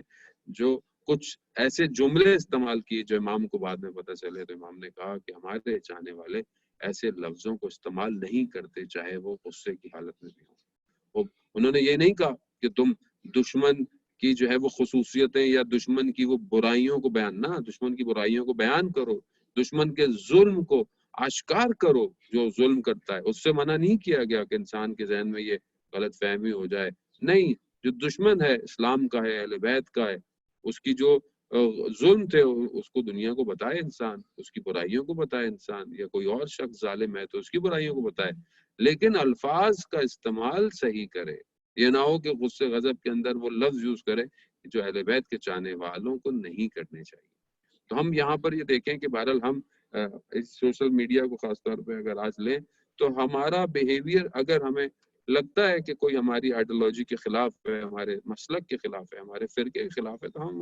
جو کچھ ایسے جملے استعمال کیے جو امام کو بعد میں پتہ چلے، تو امام نے کہا کہ ہمارے چاہنے والے ایسے لفظوں کو استعمال نہیں کرتے چاہے وہ غصے کی حالت میں بھی ہوں۔ انہوں نے یہ نہیں کہا کہ تم دشمن کی جو ہے وہ خصوصیتیں یا دشمن کی وہ برائیوں کو بیان نہ، دشمن کی برائیوں کو بیان کرو، دشمن کے ظلم کو آشکار کرو جو ظلم کرتا ہے۔ اس سے منع نہیں کیا گیا کہ انسان کے ذہن میں یہ غلط فہمی ہو جائے، نہیں، جو دشمن ہے اسلام کا ہے، اہل بیت کا ہے، اس کی جو ظلم تھے اس کو دنیا کو بتائے انسان، اس کی برائیوں کو بتائے انسان، یا کوئی اور شخص ظالم ہے تو اس کی برائیوں کو بتائے، لیکن الفاظ کا استعمال صحیح کرے۔ یہ نہ ہو کہ غصے غضب کے اندر وہ لفظ یوز کرے جو اہل بیت کے چاہنے والوں کو نہیں کرنے چاہیے۔ تو ہم یہاں پر یہ دیکھیں کہ بہرحال ہم اس سوشل میڈیا کو خاص طور پہ اگر آج لیں تو ہمارا بیہیویئر اگر ہمیں لگتا ہے کہ کوئی ہماری آئیڈیالوجی کے خلاف ہے، ہمارے مسلک کے خلاف ہے، ہمارے فرقے کے خلاف ہے، تو ہم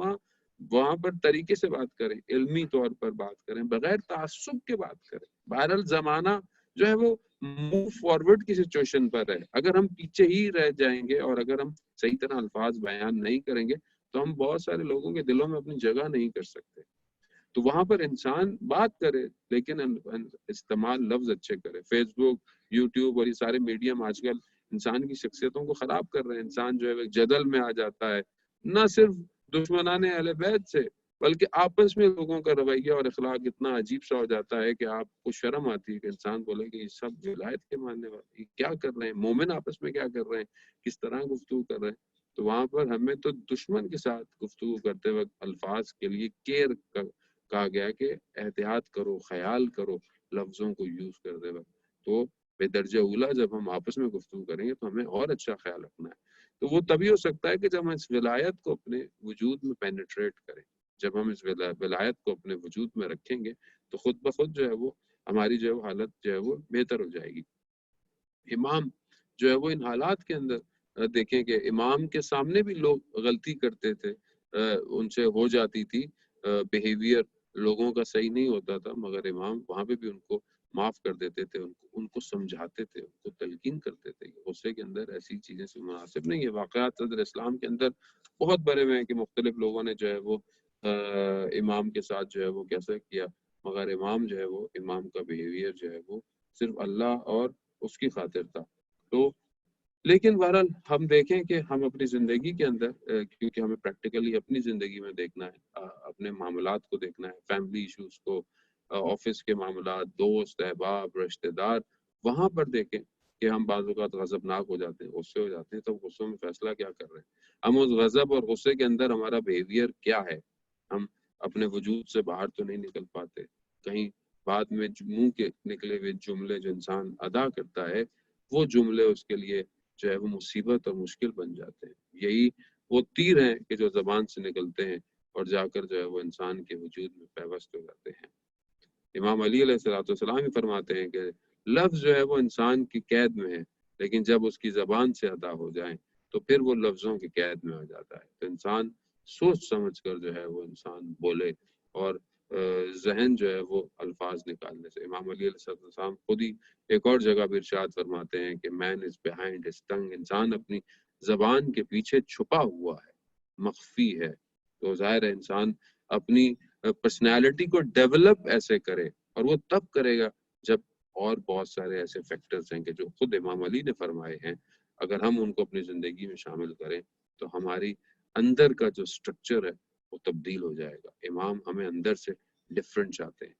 وہاں پر طریقے سے بات کریں، علمی طور پر بات کریں، بغیر تعصب کے بات کریں۔ بہرحال زمانہ جو ہے وہ موو فارورڈ کی سچویشن پر ہے، اگر ہم پیچھے ہی رہ جائیں گے اور اگر ہم صحیح طرح الفاظ بیان نہیں کریں گے تو ہم بہت سارے لوگوں کے دلوں میں اپنی جگہ نہیں کر سکتے۔ تو وہاں پر انسان بات کرے لیکن استعمال لفظ اچھے کرے۔ فیس بک، یوٹیوب اور یہ سارے میڈیم آج کل انسان کی شخصیتوں کو خراب کر رہے ہیں۔ انسان جو ہے جدل میں آ جاتا ہے، نہ صرف دشمنان اہل بیت سے بلکہ آپس میں لوگوں کا رویہ اور اخلاق اتنا عجیب سا ہو جاتا ہے کہ آپ کو شرم آتی ہے کہ انسان بولے کہ یہ سب ولایت کے ماننے والے کیا کر رہے ہیں، مومن آپس میں کیا کر رہے ہیں، کس طرح گفتگو کر رہے ہیں۔ تو وہاں پر ہمیں تو دشمن کے ساتھ گفتگو کرتے وقت الفاظ کے لیے کیئر کہا گیا کہ احتیاط کرو، خیال کرو لفظوں کو یوز کرتے وقت۔ تو بے درجہ اولا جب ہم آپس میں گفتگو کریں گے تو ہمیں اور اچھا خیال رکھنا ہے۔ تو وہ تبھی ہو سکتا ہے کہ جب ہم اس ولایت کو اپنے وجود میں پینیٹریٹ کریں، جب ہم اس ولایت کو اپنے وجود میں رکھیں گے تو خود بخود جو ہے وہ ہماری جو ہے حالت جو ہے وہ بہتر ہو جائے گی۔ امام جو ہے وہ ان حالات کے اندر دیکھیں کہ امام کے سامنے بھی لوگ غلطی کرتے تھے، ان سے ہو جاتی تھی، بیہیویئر لوگوں کا صحیح نہیں ہوتا تھا، مگر امام وہاں پہ بھی ان کو معاف کر دیتے تھے، ان کو سمجھاتے تھے، ان کو تلقین کرتے تھے کہ غصے کے اندر ایسی چیزیں سے مناسب نہیں ہے۔ واقعات صدر اسلام کے اندر بہت بڑے ہوئے ہیں کہ مختلف لوگوں نے جو ہے وہ امام کے ساتھ جو ہے وہ کیسا کیا، مگر امام جو ہے وہ امام کا بیہیویئر جو ہے وہ صرف اللہ اور اس کی خاطر تھا۔ تو لیکن بہرحال ہم دیکھیں کہ ہم اپنی زندگی کے اندر کیونکہ ہمیں پریکٹیکلی اپنی زندگی میں دیکھنا ہے، اپنے معاملات کو دیکھنا ہے، فیملی ایشوز کو، آفس کے معاملات، دوست احباب رشتہ دار، وہاں پر دیکھیں کہ ہم بعض اوقات غضبناک ہو جاتے ہیں، غصے ہو جاتے ہیں، تو غصوں میں فیصلہ کیا کر رہے ہیں، ہم اس غضب اور غصے کے اندر ہمارا بیہیویئر کیا ہے، ہم اپنے وجود سے باہر تو نہیں نکل پاتے، کہیں بعد میں منہ کے نکلے ہوئے جملے جو انسان ادا کرتا ہے وہ جملے اس کے لیے جو ہے وہ مصیبت اور مشکل بن جاتے ہیں۔ یہی وہ تیر ہیں کہ جو زبان سے نکلتے ہیں اور جا کر جو ہے وہ انسان کے وجود میں پیوست ہو جاتے ہیں۔ امام علی علیہ السلام ہی فرماتے ہیں کہ لفظ جو ہے وہ انسان کی قید میں ہے، لیکن جب اس کی زبان سے ادا ہو جائیں تو پھر وہ لفظوں کی قید میں آ جاتا ہے۔ تو انسان سوچ سمجھ کر جو ہے وہ انسان بولے، اور ذہن جو ہے وہ الفاظ نکالنے سے۔ امام علی علیہ السلام خود ہی ایک اور جگہ بھی ارشاد فرماتے ہیں کہ مین از بیہائنڈ ہز ٹنگ، انسان اپنی زبان کے پیچھے چھپا ہوا ہے، مخفی ہے۔ تو ظاہر ہے انسان اپنی پرسنالٹی کو ڈیولپ ایسے کرے، اور وہ تب کرے گا جب اور بہت سارے ایسے فیکٹرز ہیں کہ جو خود امام علی نے فرمائے ہیں، اگر ہم ان کو اپنی زندگی میں شامل کریں تو ہماری اندر کا جو سٹرکچر ہے وہ تبدیل ہو جائے گا۔ امام ہمیں اندر سے ڈفرینٹ چاہتے ہیں،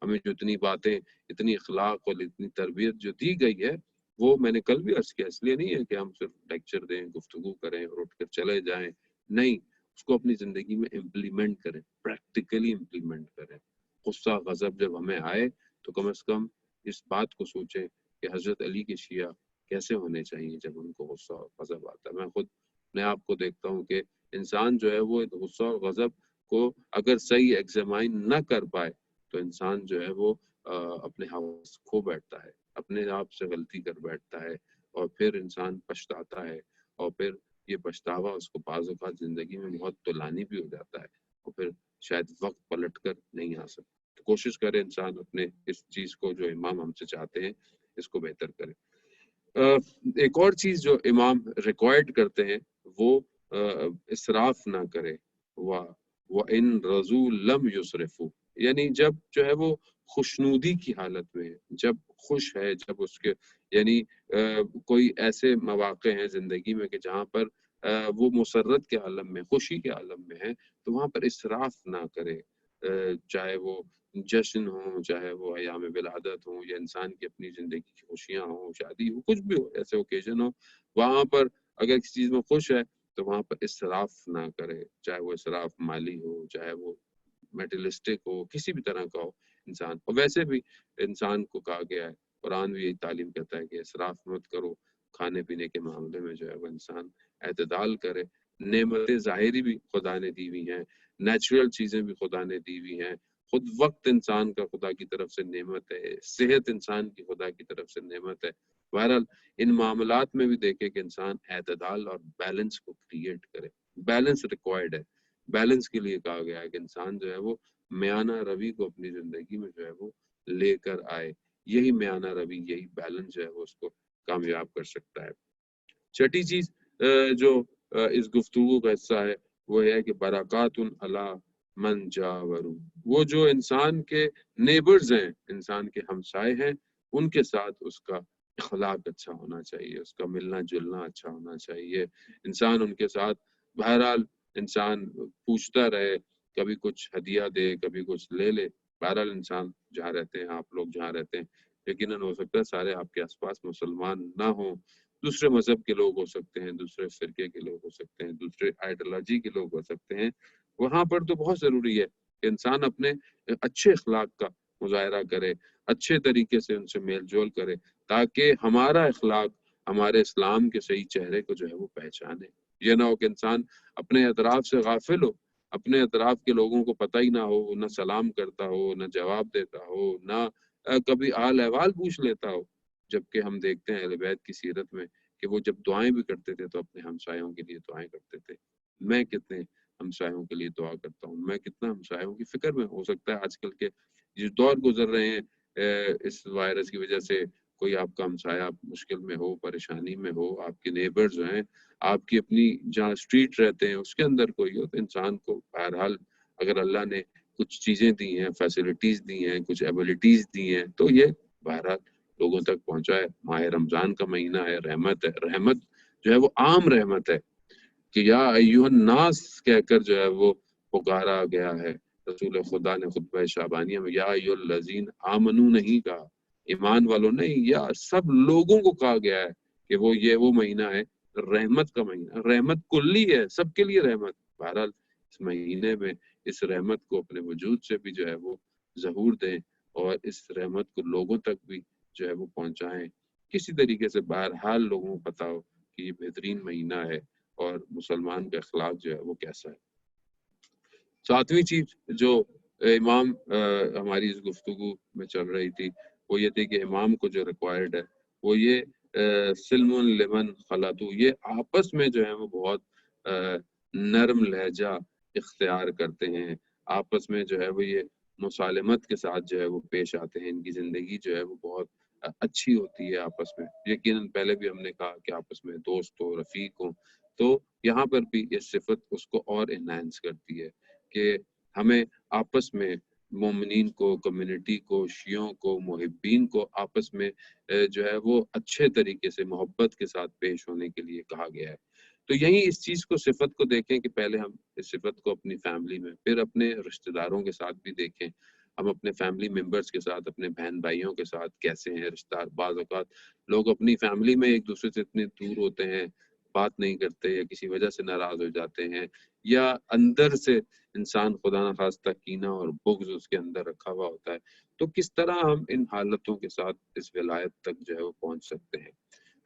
ہمیں جو اتنی باتیں، اتنی اخلاق اور اتنی تربیت جو دی گئی ہے، وہ میں نے کل بھی عرض کیا، اس لیے نہیں ہے کہ ہم صرف لیکچر دیں، گفتگو کریں اور اٹھ کر چلے جائیں، نہیں، اس کو اپنی زندگی میں امپلیمنٹ کریں، پریکٹیکلی امپلیمنٹ کریں۔ غصہ غضب جب ہمیں آئے تو کم از کم اس بات کو سوچیں کہ حضرت علی کے شیعہ کیسے ہونے چاہیے جب ان کو غصہ اور غضب آتا ہے. میں آپ کو دیکھتا ہوں کہ انسان جو ہے وہ غصہ اور غضب کو اگر صحیح ایگزامائن نہ کر پائے تو انسان جو ہے وہ اپنے حواس کھو بیٹھتا ہے، اپنے آپ سے غلطی کر بیٹھتا ہے، اور پھر انسان پچھتاتا ہے، اور پھر یہ پچھتاوا اس کو بعض اوقات زندگی میں بہت طولانی بھی ہو جاتا ہے، اور پھر شاید وقت پلٹ کر نہیں آ سکتا. تو کوشش کرے انسان اپنے اس چیز کو جو امام ہم سے چاہتے ہیں اس کو بہتر کرے. ایک اور چیز جو امام ریکوائرڈ کرتے ہیں وہ اسراف نہ کرے. وَإِن رَضُوا لَمْ يُسْرِفُوا، یعنی جب جو ہے وہ خوشنودی کی حالت میں ہے، جب خوش ہے، جب اس کے یعنی کوئی ایسے مواقع ہیں زندگی میں کہ جہاں پر وہ مسرت کے عالم میں، خوشی کے عالم میں ہے، تو وہاں پر اسراف نہ کرے. چاہے وہ جشن ہوں، چاہے وہ ایام ولادت ہوں، یا انسان کی اپنی زندگی کی خوشیاں ہوں، شادی ہو، کچھ بھی ہو، ایسے اوکیزن ہو، وہاں پر اگر کسی چیز میں خوش ہے تو وہاں پر اسراف نہ کرے. چاہے وہ اسراف مالی ہو، چاہے وہ میٹرلسٹک ہو، کسی بھی طرح کا ہو انسان. اور ویسے بھی انسان کو کہا گیا ہے، قرآن بھی یہی تعلیم کرتا ہے کہ اسراف مت کرو. کھانے پینے کے معاملے میں جو ہے وہ انسان اعتدال کرے. نعمتیں ظاہری بھی خدا نے دی ہوئی ہیں، نیچرل چیزیں بھی خدا نے دی ہوئی ہیں. خود وقت انسان کا خدا کی طرف سے نعمت ہے، صحت انسان کی خدا کی طرف سے نعمت ہے. بہرحال ان معاملات میں بھی دیکھے کہ انسان اعتدال اور بیلنس کو کریٹ کرے. بیلنس ریکوائرڈ ہے. بیلنس کے لیے کہا گیا ہے کہ انسان جو ہے وہ میانہ روی کو اپنی زندگی میں جو ہے وہ لے کر آئے. یہی میانہ روی، یہی بیلنس جو ہے وہ اس کو کامیاب کر سکتا ہے. چھٹی چیز جو اس گفتگو کا حصہ ہے وہ ہے کہ برکات علی من جاورو، وہ جو انسان کے نیبرز ہیں، انسان کے ہمسائے ہیں، ان کے ساتھ اس کا اخلاق اچھا ہونا چاہیے، اس کا ملنا جلنا اچھا ہونا چاہیے. انسان ان کے ساتھ بہرحال انسان پوچھتا رہے، کبھی کچھ ہدیہ دے، کبھی کچھ لے لے. بہرحال انسان جہاں رہتے ہیں، آپ لوگ جہاں رہتے ہیں، یقیناً ہو سکتا ہے سارے آپ کے آس پاس مسلمان نہ ہوں، دوسرے مذہب کے لوگ ہو سکتے ہیں، دوسرے فرقے کے لوگ ہو سکتے ہیں، دوسرے آئیڈیالوجی کے لوگ ہو سکتے ہیں. وہاں پر تو بہت ضروری ہے کہ انسان اپنے اچھے اخلاق کا مظاہرہ کرے، اچھے طریقے سے ان سے میل جول کرے، تاکہ ہمارا اخلاق ہمارے اسلام کے صحیح چہرے کو جو ہے وہ پہچانے. یہ نہ ہو کہ انسان اپنے اطراف سے غافل ہو، اپنے اطراف کے لوگوں کو پتہ ہی نہ ہو، نہ سلام کرتا ہو، نہ جواب دیتا ہو، نہ کبھی حال احوال پوچھ لیتا ہو. جبکہ ہم دیکھتے ہیں اہل بیت کی سیرت میں کہ وہ جب دعائیں بھی کرتے تھے تو اپنے ہمسایوں کے لیے دعائیں کرتے تھے. میں کتنے ہمسایوں کے لیے دعا کرتا ہوں، میں کتنا ہمسایوں کی فکر میں. ہو سکتا ہے آج کل کے جو دور گزر رہے ہیں اس وائرس کی وجہ سے کوئی آپ کا ہمسایہ مشکل میں ہو، پریشانی میں ہو، آپ کے نیبر جو ہیں، آپ کی اپنی جہاں اسٹریٹ رہتے ہیں اس کے اندر کوئی ہو، تو انسان کو بہرحال اگر اللہ نے کچھ چیزیں دی ہیں، فیسلٹیز دی ہیں، کچھ ایبلٹیز دی ہیں، تو یہ بہرحال لوگوں تک پہنچائے. ماہ رمضان کا مہینہ ہے، رحمت ہے. رحمت جو ہے وہ عام رحمت ہے کہ یا ایھا الناس کہہ کر جو ہے وہ پکارا گیا ہے. رسول خدا نے خطبہ شعبانیہ میں یا ایھا الذین آمنو نہیں کہا، ایمان والوں نہیں، یا سب لوگوں کو کہا گیا ہے کہ وہ مہینہ ہے رحمت کا مہینہ. رحمت کلی ہے، سب کے لیے رحمت. بہرحال اس مہینے میں اس رحمت کو اپنے وجود سے بھی جو ہے وہ ظہور دیں، اور اس رحمت کو لوگوں تک بھی جو ہے وہ پہنچائیں کسی طریقے سے. بہرحال لوگوں کو پتا ہو کہ یہ بہترین مہینہ ہے اور مسلمان کا اخلاق جو ہے وہ کیسا ہے. ساتویں چیز جو امام ہماری اس گفتگو میں چل رہی تھی وہ یہ تھی کہ امام کو جو ریکوائرڈ ہے وہ یہ سلم لمن خلاتو، یہ آپس میں جو ہے وہ بہت نرم لہجہ اختیار کرتے ہیں، آپس میں جو ہے وہ یہ مسالمت کے ساتھ جو ہے وہ پیش آتے ہیں. ان کی زندگی جو ہے وہ بہت اچھی ہوتی ہے آپس میں. یقیناً پہلے بھی ہم نے کہا کہ آپس میں دوست ہو، رفیق ہو، تو یہاں پر بھی یہ صفت اس کو اور انہینس کرتی ہے کہ ہمیں آپس میں مومنین کو، کمیونٹی کو، شیعوں کو، محبین کو آپس میں جو ہے وہ اچھے طریقے سے محبت کے ساتھ پیش ہونے کے لیے کہا گیا ہے. تو یہی اس چیز کو، صفت کو دیکھیں کہ پہلے ہم اس صفت کو اپنی فیملی میں، پھر اپنے رشتہ داروں کے ساتھ بھی دیکھیں. ہم اپنے فیملی ممبرز کے ساتھ، اپنے بہن بھائیوں کے ساتھ کیسے ہیں رشتہ دار. بعض اوقات لوگ اپنی فیملی میں ایک دوسرے سے اتنے دور ہوتے ہیں، بات نہیں کرتے، یا کسی وجہ سے ناراض ہو جاتے ہیں، یا اندر سے انسان خدا نخواستہ کینہ اور بغض اس کے اندر رکھا ہوا ہوتا ہے. تو کس طرح ہم ان حالتوں کے ساتھ اس ولایت تک جو ہے وہ پہنچ سکتے ہیں.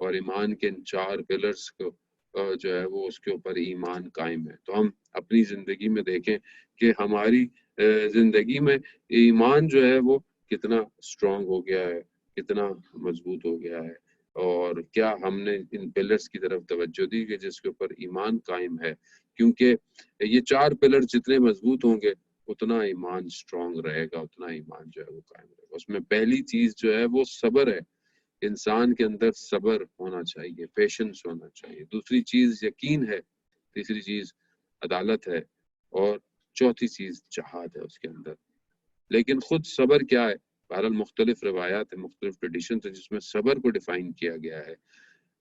اور ایمان کے ان 4 پلرز کو جو ہے وہ اس کے اوپر ایمان قائم ہے. تو ہم اپنی زندگی میں دیکھیں کہ ہماری زندگی میں ایمان جو ہے وہ کتنا اسٹرانگ ہو گیا ہے، کتنا مضبوط ہو گیا ہے، اور کیا ہم نے ان پلرز کی طرف توجہ دی کہ جس کے اوپر ایمان قائم ہے. کیونکہ یہ 4 پلر جتنے مضبوط ہوں گے اتنا ایمان اسٹرانگ رہے گا، اتنا ایمان جو ہے وہ قائم رہے گا. اس میں پہلی چیز جو ہے وہ صبر ہے. انسان کے اندر صبر ہونا چاہیے، پیشنس ہونا چاہیے. دوسری چیز یقین ہے، تیسری چیز عدالت ہے، اور چوتھی چیز جہاد ہے اس کے اندر. لیکن خود صبر کیا ہے؟ بہرحال مختلف روایات ہیں، مختلف ٹریڈیشنز ہیں جس میں صبر کو ڈیفائن کیا گیا ہے.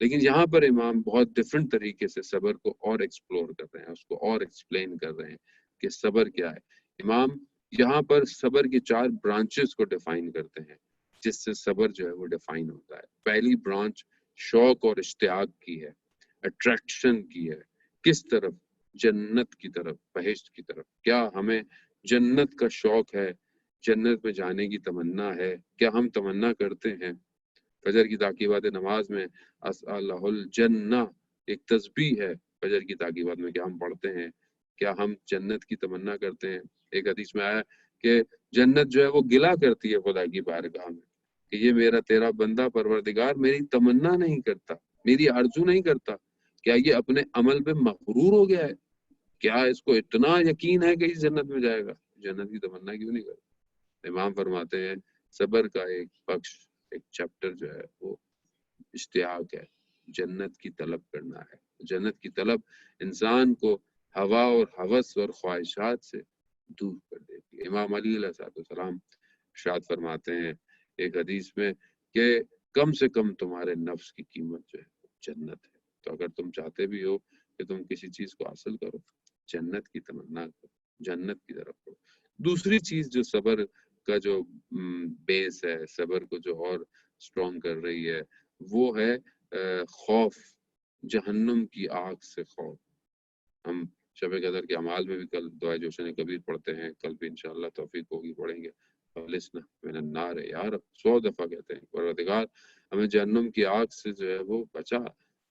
لیکن یہاں پر امام بہت ڈفرینٹ طریقے سے صبر کو اور ایکسپلور کر رہے ہیں، اس کو اور ایکسپلین کر رہے ہیں کہ صبر کیا ہے. امام یہاں پر صبر کی 4 برانچز کو ڈیفائن کرتے ہیں جس سے صبر جو ہے وہ ڈیفائن ہوتا ہے. پہلی برانچ شوق اور اشتیاق کی ہے، اٹریکشن کی ہے. کس طرف؟ جنت کی طرف، بہشت کی طرف. کیا ہمیں جنت کا شوق ہے؟ جنت میں جانے کی تمنا ہے؟ کیا ہم تمنا کرتے ہیں؟ فجر کی تعقیبات نماز میں اسألہ الجنہ ایک تسبیح ہے. فجر کی تعقیبات میں کیا ہم پڑھتے ہیں؟ کیا ہم جنت کی تمنا کرتے ہیں؟ ایک حدیث میں آیا کہ جنت جو ہے وہ گلہ کرتی ہے خدا کی بارگاہ میں کہ یہ میرا تیرا بندہ پروردگار میری تمنا نہیں کرتا، میری آرزو نہیں کرتا. کیا یہ اپنے عمل پہ مغرور ہو گیا ہے؟ کیا اس کو اتنا یقین ہے کہ اس جنت میں جائے گا؟ جنت کی تمنا کیوں نہیں کرتا؟ امام فرماتے ہیں صبر کا ایک بخش، ایک چیپٹر جو ہے وہ اشتیاق ہے، جنت کی طلب کرنا ہے. جنت کی طلب انسان کو ہوا اور ہوس اور خواہشات سے دور کر دیتی ہے. امام علی علیہ السلام ارشاد فرماتے ہیں ایک حدیث میں کہ کم سے کم تمہارے نفس کی قیمت جو ہے جنت ہے. تو اگر تم چاہتے بھی ہو کہ تم کسی چیز کو حاصل کرو، جنت کی تمنا کرو، جنت کی طرف کرو. دوسری چیز جو صبر کا جو بیس ہے، صبر کو جو اور اسٹرانگ کر رہی ہے، وہ ہے خوف، جہنم کی آگ سے خوف. ہم شب قدر کے اعمال میں بھی کل دعائے جوشن کبیر پڑھتے ہیں، کل بھی انشاءاللہ توفیق ہوگی پڑھیں گے. خلصنا من النار یا رب، 100 دفعہ کہتے ہیں پروردگار ہمیں جہنم کی آگ سے جو ہے وہ بچا.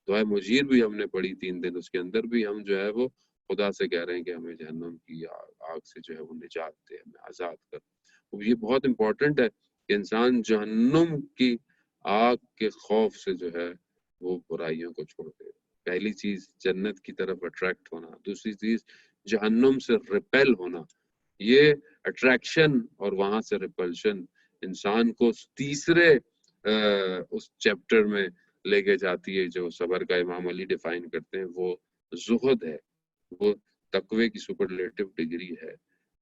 دعائے مجیر بھی ہم نے پڑھی 3 دن، اس کے اندر بھی ہم جو ہے وہ خدا سے کہہ رہے ہیں کہ ہمیں جہنم کی آگ سے جو ہے وہ نجات دے، ہمیں آزاد کر. یہ بہت امپورٹنٹ ہے کہ انسان جہنم کی آگ کے خوف سے جو ہے وہ برائیوں کو چھوڑ دے. پہلی چیز جنت کی طرف اٹریکٹ ہونا، دوسری چیز جہنم سے ریپیل ہونا. یہ اٹریکشن اور وہاں سے ریپلشن انسان کو تیسرے اس چیپٹر میں لے کے جاتی ہے جو صبر کا امام علی ڈیفائن کرتے ہیں. وہ زہد ہے، وہ تقوی کی سپرلیٹو ڈگری ہے.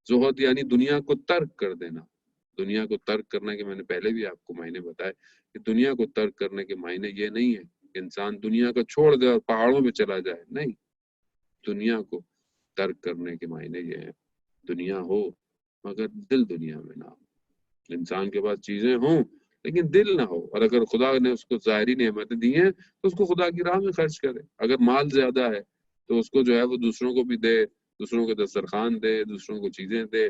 زہد یعنی دنیا کو ترک کر دینا. دنیا کو ترک کرنے کے میں نے پہلے بھی آپ کو معنی بتائے کہ دنیا کو ترک کرنے کے معنی یہ نہیں ہے کہ انسان دنیا کو چھوڑ دے اور پہاڑوں میں چلا جائے. نہیں، دنیا کو ترک کرنے کے معنی یہ ہے دنیا ہو مگر دل دنیا میں نہ ہو. انسان کے پاس چیزیں ہوں لیکن دل نہ ہو. اور اگر خدا نے اس کو ظاہری نعمتیں دی ہیں تو اس کو خدا کی راہ میں خرچ کرے. اگر مال زیادہ ہے تو اس کو جو ہے وہ دوسروں کو بھی دے، دوسروں کو دسترخوان دے، دوسروں کو چیزیں دے.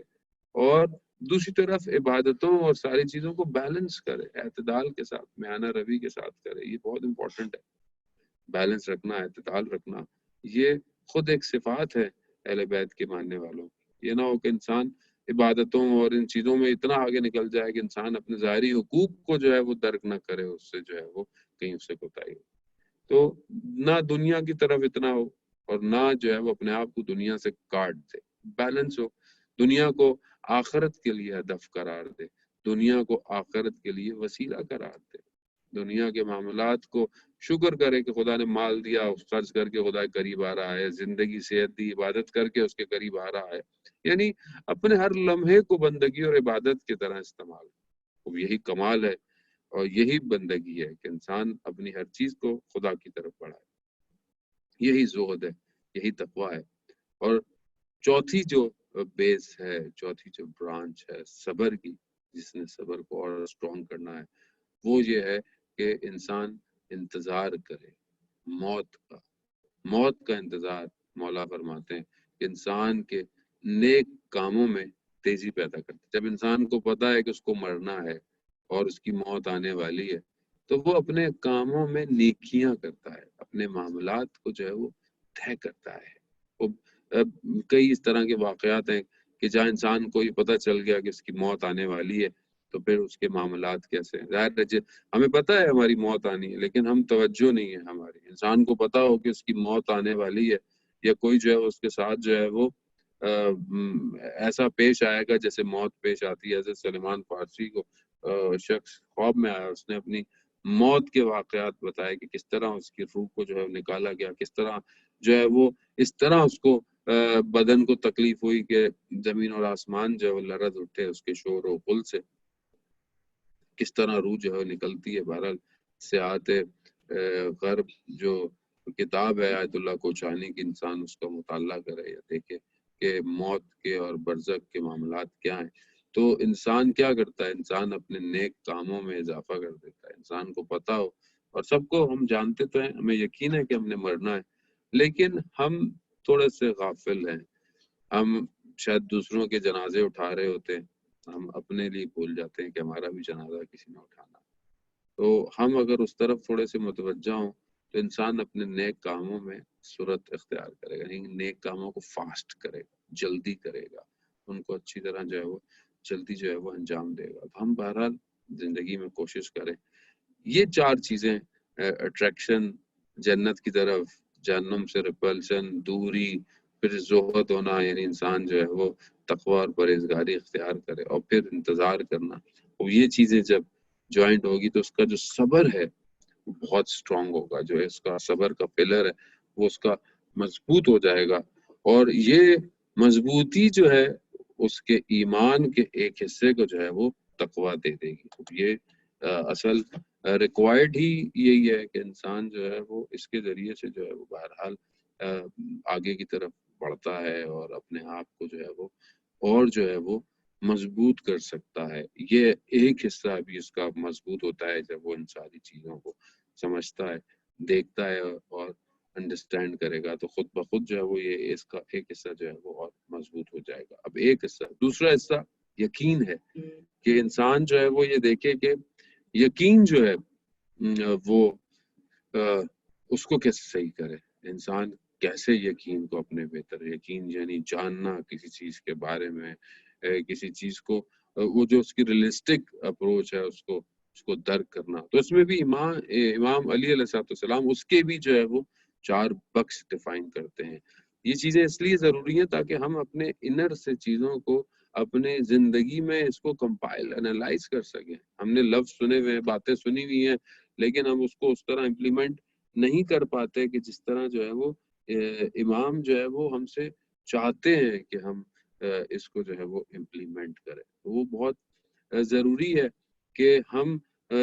اور دوسری طرف عبادتوں اور ساری چیزوں کو بیلنس کرے، اعتدال کے ساتھ، میانہ روی کے ساتھ کرے. یہ بہت امپورٹنٹ ہے، بیلنس رکھنا، اعتدال رکھنا. یہ خود ایک صفات ہے اہل بیت کے ماننے والوں. یہ نہ ہو کہ انسان عبادتوں اور ان چیزوں میں اتنا آگے نکل جائے کہ انسان اپنے ظاہری حقوق کو جو ہے وہ درک نہ کرے، اس سے جو ہے وہ کہیں اس سے کوتاہی ہو. تو نہ دنیا کی طرف اتنا ہو اور نہ جو ہے وہ اپنے آپ کو دنیا سے کاٹ دے. بیلنس ہو، دنیا کو آخرت کے لیے ہدف قرار دے، دنیا کو آخرت کے لیے وسیلہ قرار دے. دنیا کے معاملات کو شکر کرے کہ خدا نے مال دیا، خرچ کر کے خدا کے قریب آ رہا ہے، زندگی صحت دی، عبادت کر کے اس کے قریب آ رہا ہے. یعنی اپنے ہر لمحے کو بندگی اور عبادت کی طرح استعمال. یہی کمال ہے اور یہی بندگی ہے کہ انسان اپنی ہر چیز کو خدا کی طرف بڑھائے. یہی زہد ہے، یہی تقویٰ ہے. اور چوتھی جو بیس ہے، چوتھی جو برانچ ہے صبر کی، جس نے صبر کو اور اسٹرانگ کرنا ہے، وہ یہ ہے کہ انسان انتظار کرے موت کا. موت کا انتظار. مولا فرماتے ہیں کہ انسان کے نیک کاموں میں تیزی پیدا کرتے. جب انسان کو پتا ہے کہ اس کو مرنا ہے اور اس کی موت آنے والی ہے تو وہ اپنے کاموں میں نیکیاں کرتا ہے، اپنے معاملات کو جو ہے وہ طے کرتا ہے۔ وہ کئی اس طرح کے واقعات ہیں کہ جہاں انسان کو یہ پتہ چل گیا کہ اس کی موت آنے والی ہے، تو پھر اس کے معاملات کیسے ہیں۔ ظاہر ہے ہمیں پتہ ہے ہماری موت آنی ہے، لیکن ہم توجہ نہیں ہے ہماری۔ انسان کو پتہ ہو کہ اس کی موت آنے والی ہے، یا کوئی جو ہے اس کے ساتھ جو ہے وہ ایسا پیش آئے گا جیسے موت پیش آتی ہے۔ حضرت سلیمان فارسی کو شخص خواب میں آیا، اس نے اپنی موت کے واقعات بتائے کہ کس طرح اس کی روح کو جو ہے نکالا گیا، کس طرح جو ہے وہ اس طرح اس کو بدن کو تکلیف ہوئی کہ زمین اور آسمان جو ہے وہ لرز اٹھے اس کے شور و غل سے، کس طرح روح جو ہے نکلتی ہے۔ بہرحال سیاحت غرب جو کتاب ہے آیت اللہ کوچانی کی، انسان اس کا مطالعہ کرے یا دیکھے کہ موت کے اور برزخ کے معاملات کیا ہیں، تو انسان کیا کرتا ہے، انسان اپنے نیک کاموں میں اضافہ کر دیتا ہے۔ انسان کو پتہ ہو، اور سب کو ہم جانتے تو ہیں، ہمیں یقین ہے کہ ہم نے مرنا ہے، لیکن ہم تھوڑے سے غافل ہیں۔ ہم شاید دوسروں کے جنازے اٹھا رہے ہوتے ہیں، ہم اپنے لیے بھول جاتے ہیں کہ ہمارا بھی جنازہ کسی نے اٹھانا۔ تو ہم اگر اس طرف تھوڑے سے متوجہ ہوں تو انسان اپنے نیک کاموں میں صورت اختیار کرے گا، یعنی نیک کاموں کو فاسٹ کرے گا، جلدی کرے گا، ان کو اچھی طرح جو ہے وہ جلدی جو ہے وہ انجام دے گا۔ ہم بہرحال زندگی میں کوشش کریں۔ یہ 4 چیزیں، اٹریکشن جنت کی طرف، جہنم سے ریپلشن، دوری، پھر زہد ہونا، یعنی انسان جو ہے وہ تقوی اور پرہیزگاری اختیار کرے، اور پھر انتظار کرنا۔ اور یہ چیزیں جب جوائنٹ ہوگی تو اس کا جو صبر ہے وہ بہت اسٹرانگ ہوگا، جو ہے اس کا صبر کا پلر ہے وہ اس کا مضبوط ہو جائے گا، اور یہ مضبوطی جو ہے اس کے ایمان کے ایک حصے کو جو ہے وہ تقوی دے دے گی۔ یہ اصل ریکوائرڈ ہی یہی ہے کہ انسان جو ہے وہ اس کے ذریعے سے جو ہے وہ بہرحال آگے کی طرف بڑھتا ہے، اور اپنے آپ کو جو ہے وہ اور جو ہے وہ مضبوط کر سکتا ہے۔ یہ ایک حصہ بھی اس کا مضبوط ہوتا ہے جب وہ ان ساری چیزوں کو سمجھتا ہے، دیکھتا ہے اور انڈرسٹینڈ کرے گا، تو خود بخود جو ہے وہ یہ اس کا ایک حصہ جو ہے وہ اور مضبوط ہو جائے گا۔ اب ایک حصہ، دوسرا حصہ یقین ہے کہ انسان جو ہے وہ یہ دیکھے کہ یقین جو ہے وہ اس کو کیسے صحیح کرے۔ انسان کیسے یقین کو اپنے بہتر، یقین یعنی جاننا کسی چیز کے بارے میں، کسی چیز کو وہ جو اس کی ریئلسٹک اپروچ ہے اس کو درک کرنا۔ تو اس میں بھی امام علی علیہ السلام اس کے بھی جو ہے وہ 4 بکس ڈیفائن کرتے ہیں۔ یہ چیزیں اس لیے ضروری ہیں تاکہ ہم اپنے انر سے چیزوں کو اپنے زندگی میں اس کو کمپائل انالائز کر سکیں۔ ہم نے لفظ سنے ہوئے ہیں، باتیں سنی ہوئی ہیں، لیکن ہم اس کو اس طرح امپلیمنٹ نہیں کر پاتے کہ جس طرح جو ہے وہ امام جو ہے وہ ہم سے چاہتے ہیں کہ ہم اس کو جو ہے وہ امپلیمنٹ کریں۔ وہ بہت ضروری ہے کہ ہم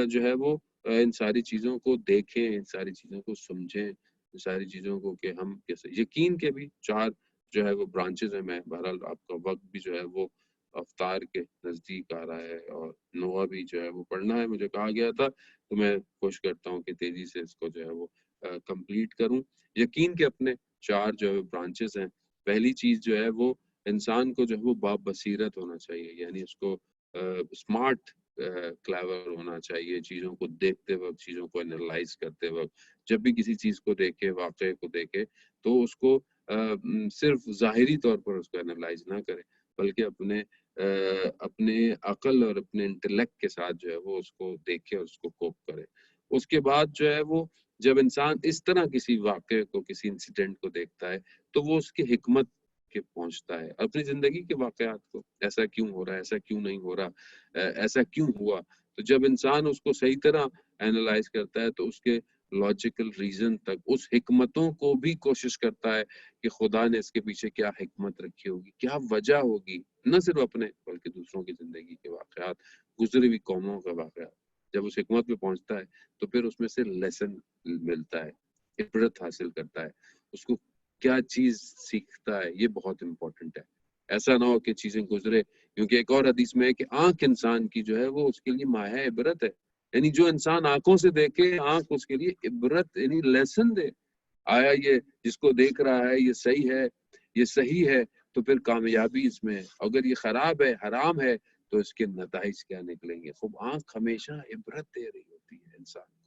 جو ہے وہ ان ساری چیزوں کو دیکھیں، ان ساری چیزوں کو سمجھیں، ان ساری چیزوں کو کہ ہم کیسے۔ یقین کے بھی 4 جو ہے وہ برانچز ہیں۔ میں بہرحال آپ کا وقت بھی جو ہے وہ افطار کے نزدیک آ رہا ہے، اور نوحہ بھی جو ہے وہ پڑھنا ہے، مجھے کہا گیا تھا، تو میں کوشش کرتا ہوں کہ تیزی سے اس کو جو ہے وہ کمپلیٹ کروں۔ یقین کے اپنے 4 جو ہے برانچز ہیں۔ پہلی چیز جو ہے وہ انسان کو جو ہے وہ باب بصیرت ہونا چاہیے، یعنی اس کو اسمارٹ کلیور ہونا چاہیے، چیزوں کو دیکھتے وقت، چیزوں کو انالائز کرتے وقت۔ جب بھی کسی چیز کو دیکھے، واقعے کو دیکھے، تو اس کو صرف ظاہری طور پر اس کو انالائز نہ کرے، بلکہ اپنے عقل اور اپنے انٹلیکٹ کے ساتھ جو ہے وہ اس کو دیکھے اور اس کو کوپ کرے۔ اس کے بعد جو ہے وہ جب انسان اس طرح کسی واقعے کو، کسی انسیڈنٹ کو دیکھتا ہے، تو وہ اس کی حکمت کے پہنچتا ہے، اپنی زندگی کے واقعات کو، ایسا کیوں ہو رہا ہے، ایسا کیوں نہیں ہو رہا، ایسا کیوں ہوا۔ تو جب انسان اس کو صحیح طرح اینالائز کرتا ہے تو اس کے لاجیکل ریزن تک، اس حکمتوں کو بھی کوشش کرتا ہے کہ خدا نے اس کے پیچھے کیا حکمت رکھی ہوگی، کیا وجہ ہوگی، نہ صرف اپنے بلکہ دوسروں کی زندگی کے واقعات، گزری ہوئی قوموں کا واقعات۔ جب اس حکمت پہ پہنچتا ہے تو پھر اس میں سے لیسن ملتا ہے، عبرت حاصل کرتا ہے، اس کو کیا چیز سیکھتا ہے، یہ بہت امپورٹنٹ ہے۔ ایسا نہ ہو کہ چیزیں گزرے، کیونکہ ایک اور حدیث میں ہے کہ آنکھ انسان کی جو ہے وہ اس کے لیے مایہ عبرت ہے، یعنی جو انسان آنکھوں سے دیکھے، آنکھ اس کے لیے عبرت یعنی لیسن دے۔ آیا یہ جس کو دیکھ رہا ہے یہ صحیح ہے، یہ صحیح ہے، تو پھر کامیابی اس میں ہے، اگر یہ خراب ہے، حرام ہے، تو اس کے نتائج کیا نکلیں گے۔ خوب آنکھ ہمیشہ عبرت دے رہی ہوتی ہے انسان کو۔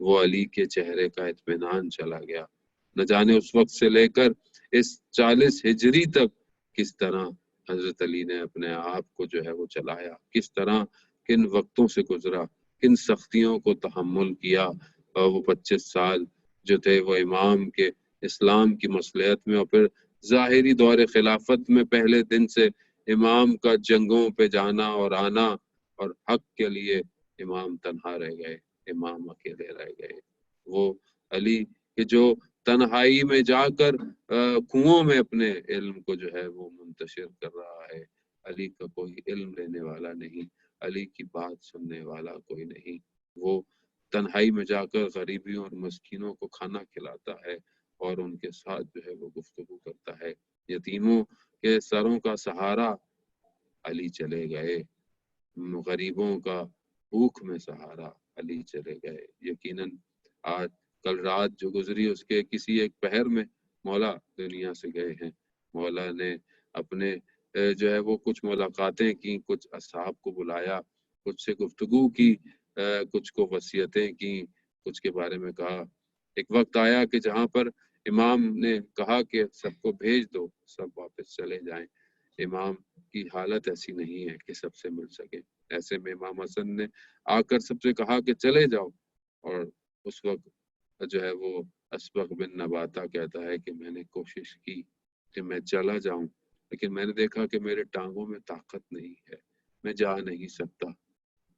وہ علی کے چہرے کا اطمینان چلا گیا۔ نہ جانے اس وقت سے لے کر اس 40 ہجری تک کس طرح حضرت علی نے اپنے آپ کو جو ہے وہ چلایا، کس طرح کن وقتوں سے گزرا، کن سختیوں کو تحمل کیا۔ اور وہ 25 سال جو تھے وہ امام کے اسلام کی مصلحت میں، اور پھر ظاہری دور خلافت میں پہلے دن سے امام کا جنگوں پہ جانا اور آنا، اور حق کے لیے امام تنہا رہ گئے، امام اکیلے رہ گئے۔ وہ علی کہ جو تنہائی میں جا کر کنووں میں اپنے علم کو جو ہے وہ منتشر کر رہا ہے۔ علی کا کوئی علم لینے والا نہیں، علی کی بات سننے والا کوئی نہیں۔ وہ تنہائی میں جا کر غریبیوں اور مسکینوں کو کھانا کھلاتا ہے اور ان کے ساتھ جو ہے وہ گفتگو کرتا ہے۔ یتیموں کے سروں کا سہارا علی چلے گئے، غریبوں کا بھوک میں سہارا علی چلے گئے۔ یقیناً آج کل رات جو گزری اس کے کسی ایک پہر میں مولا دنیا سے گئے ہیں۔ مولا نے اپنے جو ہے وہ کچھ ملاقاتیں کی، کچھ اصحاب کو بلایا، کچھ سے گفتگو کی، کچھ کو وصیتیں کی، کچھ کے بارے میں کہا۔ ایک وقت آیا کہ جہاں پر امام نے کہا کہ سب کو بھیج دو، سب واپس چلے جائیں۔ امام کی حالت ایسی نہیں ہے کہ سب سے مل سکے۔ ایسے میں امام حسن نے آ کر سب سے کہا کہ چلے جاؤ، اور اس وقت جو ہے وہ اسبغ بن نباتہ کہتا ہے کہ میں نے کوشش کی کہ میں چلا جاؤں، لیکن میں نے دیکھا کہ میرے ٹانگوں میں طاقت نہیں ہے، میں جا نہیں سکتا۔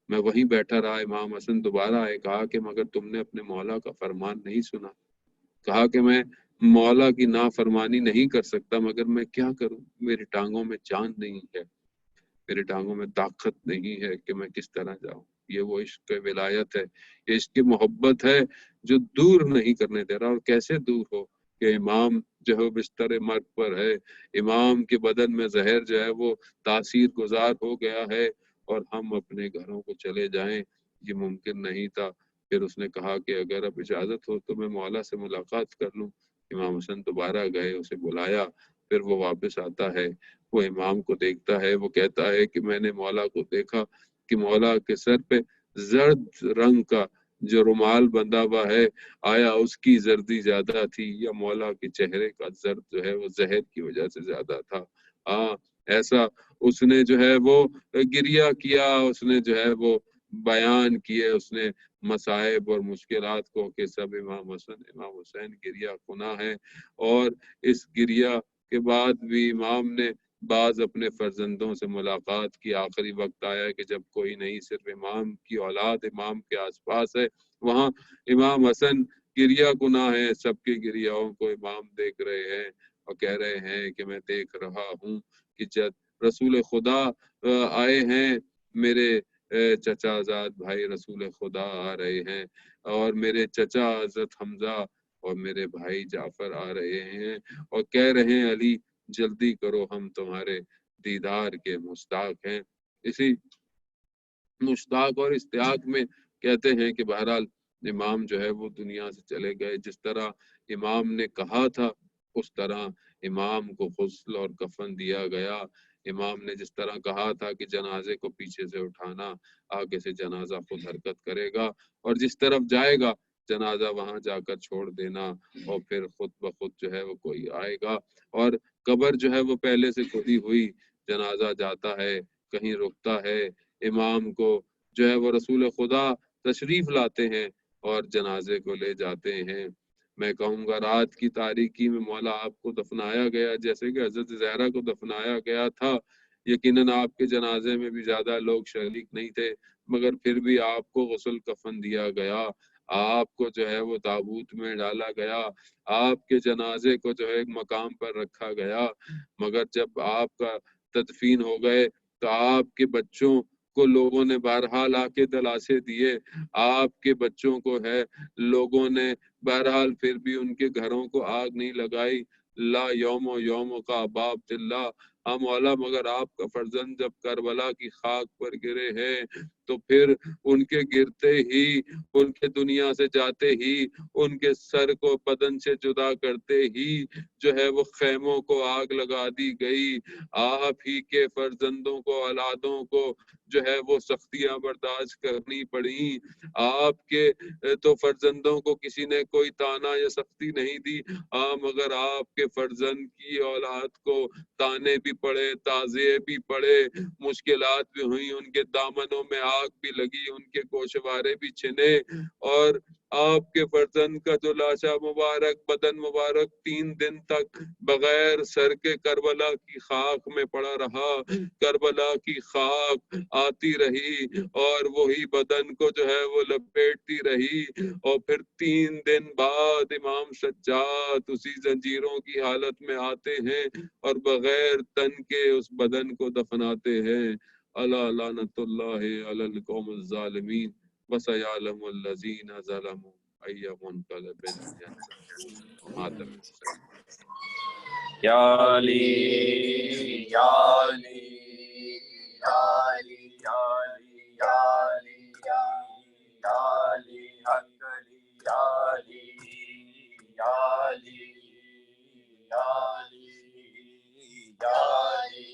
میں وہیں بیٹھا رہا۔ امام حسن دوبارہ آئے، کہا کہ مگر تم نے اپنے مولا کا فرمان نہیں سنا۔ کہا کہ میں مولا کی نافرمانی نہیں کر سکتا، مگر میں کیا کروں، میری ٹانگوں میں جان نہیں ہے، میری ٹانگوں میں طاقت نہیں ہے کہ میں کس طرح جاؤں۔ یہ وہ عشق ولایت ہے، یہ عشق محبت ہے جو دور نہیں کرنے دے رہا۔ اور کیسے دور ہو کہ امام جو ہے بستر مرگ پر ہے، امام کے بدن میں زہر جو ہے وہ تاثیر گزار ہو گیا ہے، اور ہم اپنے گھروں کو چلے جائیں، یہ ممکن نہیں تھا۔ پھر اس نے کہا کہ اگر اب اجازت ہو تو میں مولا سے ملاقات کر لوں۔ امام حسن دوبارہ گئے، اسے بلایا، پھر وہ واپس آتا ہے، وہ امام کو دیکھتا ہے، وہ کہتا ہے کہ میں نے مولا کو دیکھا کہ مولا کے سر پہ زرد رنگ کا جو رومال بندھا ہوا ہے، آیا اس کی زردی زیادہ تھی یا مولا کے چہرے کا زرد جو ہے وہ زہر کی وجہ سے زیادہ تھا؟ ایسا اس نے جو ہے وہ گریہ کیا، اس نے جو ہے وہ بیان کیے، اس نے مصائب اور مشکلات کو کہ سب امام حسین گریہ کنا ہے۔ اور اس گریہ کے بعد بھی امام نے بعض اپنے فرزندوں سے ملاقات کی۔ آخری وقت آیا کہ جب کوئی نہیں، صرف امام کی اولاد امام کے آس پاس ہے، وہاں امام حسن گریہ کنا ہے، سب کے گریہوں کو امام دیکھ رہے ہیں اور کہہ رہے ہیں کہ میں دیکھ رہا ہوں کہ جب رسول خدا آئے ہیں، میرے چچا زاد بھائی رسول خدا آ رہے ہیں، اور میرے چچا حضرت حمزہ اور میرے بھائی جعفر آ رہے ہیں، اور کہہ رہے ہیں علی جلدی کرو، ہم تمہارے دیدار کے مشتاق ہیں۔ اسی مشتاق اور اشتیاق میں کہتے ہیں کہ بہرحال امام جو ہے وہ دنیا سے چلے گئے۔ جس طرح امام نے کہا تھا اس طرح امام کو غسل اور کفن دیا گیا۔ امام نے جس طرح کہا تھا کہ جنازے کو پیچھے سے اٹھانا، آگے سے جنازہ خود حرکت کرے گا، اور جس طرف جائے گا جنازہ وہاں جا کر چھوڑ دینا، اور پھر خود بخود جو ہے وہ کوئی آئے گا، اور قبر جو ہے وہ پہلے سے کھدی ہوئی، جنازہ جاتا ہے کہیں رکتا ہے، امام کو جو ہے وہ رسول خدا تشریف لاتے ہیں اور جنازے کو لے جاتے ہیں۔ میں کہوں گا رات کی تاریکی میں مولا آپ کو دفنایا گیا جیسے کہ حضرت زہرا کو دفنایا گیا تھا۔ یقیناً آپ کے جنازے میں بھی زیادہ لوگ شریک نہیں تھے، مگر پھر بھی آپ کو غسل کفن دیا گیا، آپ کو جو ہے وہ تابوت میں ڈالا گیا، آپ کے جنازے کو جو ہے ایک مقام پر رکھا گیا، مگر جب آپ کا تدفین ہو گئے تو آپ کے بچوں کو لوگوں نے بہرحال آ کے دلاسے دیے، آپ کے بچوں کو ہے لوگوں نے بہرحال پھر بھی ان کے گھروں کو آگ نہیں لگائی۔ لا یوم کا باب اللہ، مولا مگر آپ کا فرزند جب کربلا کی خاک پر گرے ہیں تو پھر ان کے گرتے ہی، ان کے دنیا سے جاتے ہی، ان کے سر کو بدن سے جدا کرتے ہی جو ہے وہ خیموں کو آگ لگا دی گئی۔ آپ ہی کے فرزندوں کو، اولادوں کو جو ہے وہ سختیاں برداشت کرنی پڑی۔ آپ کے تو فرزندوں کو کسی نے کوئی تانا یا سختی نہیں دی، مگر آپ کے فرزند کی اولاد کو تانے بھی پڑے، تعزیے بھی پڑے، مشکلات بھی ہوئی، ان کے دامنوں میں آگ بھی لگی، ان کے گوشوارے بھی چھنے، اور آپ کے فرزند کا جو لاشا مبارک، بدن مبارک 3 دن تک بغیر سر کے کربلا کی خاک میں پڑا رہا۔ کربلا کی خاک آتی رہی اور وہی بدن کو جو ہے وہ لپیٹتی رہی، اور پھر 3 دن بعد امام سجاد اسی زنجیروں کی حالت میں آتے ہیں اور بغیر تن کے اس بدن کو دفناتے ہیں۔ الا لعنت اللہ علی القوم الظالمین وسیعلم الذین ظلموا ای منقلب ماتم۔ یا علی یا علی یا علی یا علی یا علی یا علی حق علی یا علی یا علی یا علی یا علی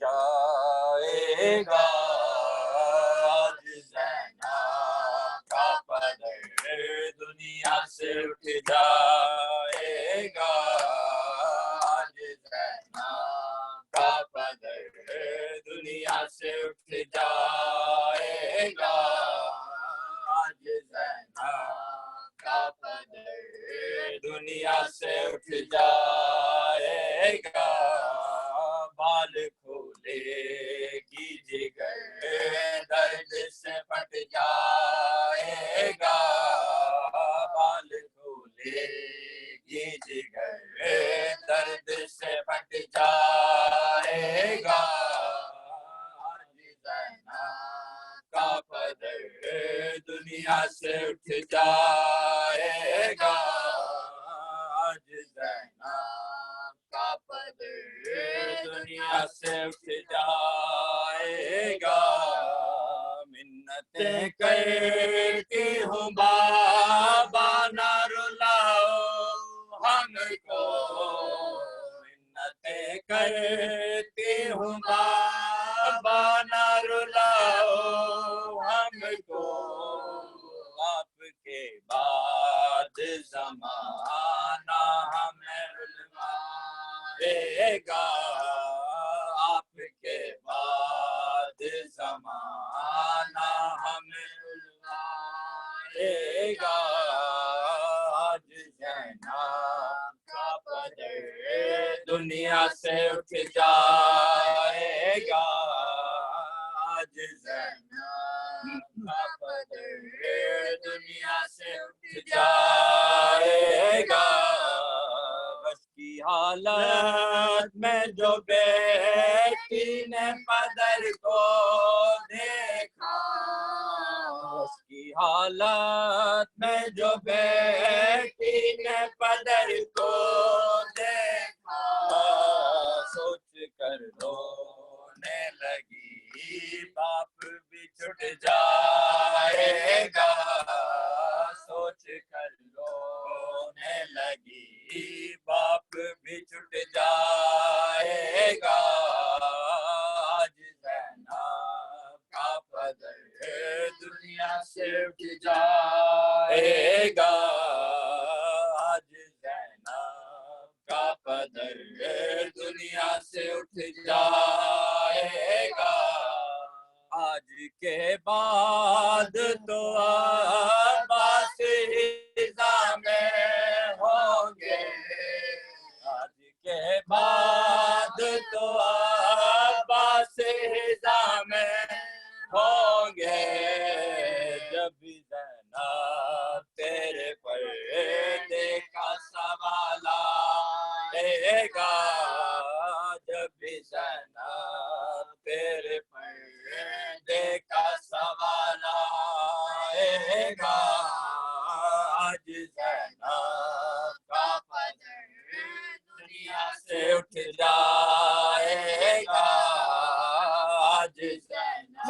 جائے گا آج زینب کا پدر دنیا سے اٹھ جائے گا، آج زینب کا پدر دنیا سے اٹھ جائے گا، آج زینب کا پدر دنیا سے اٹھ جائے گا، بال کھولے کی جگر درد سے پھٹ جائے گا، بال کھولے کی جگر درد سے پھٹ جائے گا، آج زینب کا پدر دنیا سے اٹھ جائے گا، آج زینب کا پدر دنیا سے اٹھ جائے گا، منتیں کرتی ہوں بابا نہ رلاؤ ہم کو، منتیں کرتی ہوں بابا نہ رلاؤ ہم کو، آپ کے بعد زمانہ ہمیں رلوائے گا، آپ کے بعد زمانہ ہمیں رلوائے گا، آج زینب کا پدر دنیا سے اٹھ جائے گا، آج زینب کا پدر دنیا سے اٹھ جائے گا، بس کی حالت میں جو بیٹی نے پدر کو دیکھا، بس کی حالت میں جو بیٹی نے پدر کو دیکھا، سوچ کر رونے لگی باپ بھی چھٹ جائے گا، سوچ کر رونے لگی باپ بھی چھٹ جائے گا، آج زینب کا پدر دنیا سے اٹھ جائے گا، آج زینب کا پدر دنیا سے اٹھ جائے گا، آج کے بعد تو عباس ہزا میں ہوں گے، آج کے بعد تو عباس ہزا میں ہوں گے، جب زینب تیرے پردے کا سوال آئے گا، جب زینب تیرے پردے کا سوال آئے گا، آج زینب کا پدر دنیا سے اٹھ جائے گا، آج زینب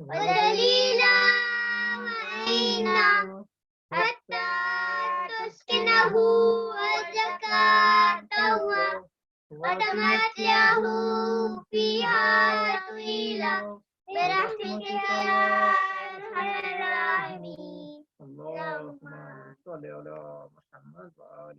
ودليلا وعينا حتى تسكنه وزكاته وتمتعه فيها طويلا برحمتك يا أرحم الراحمين. اللهم صل على محمد و آل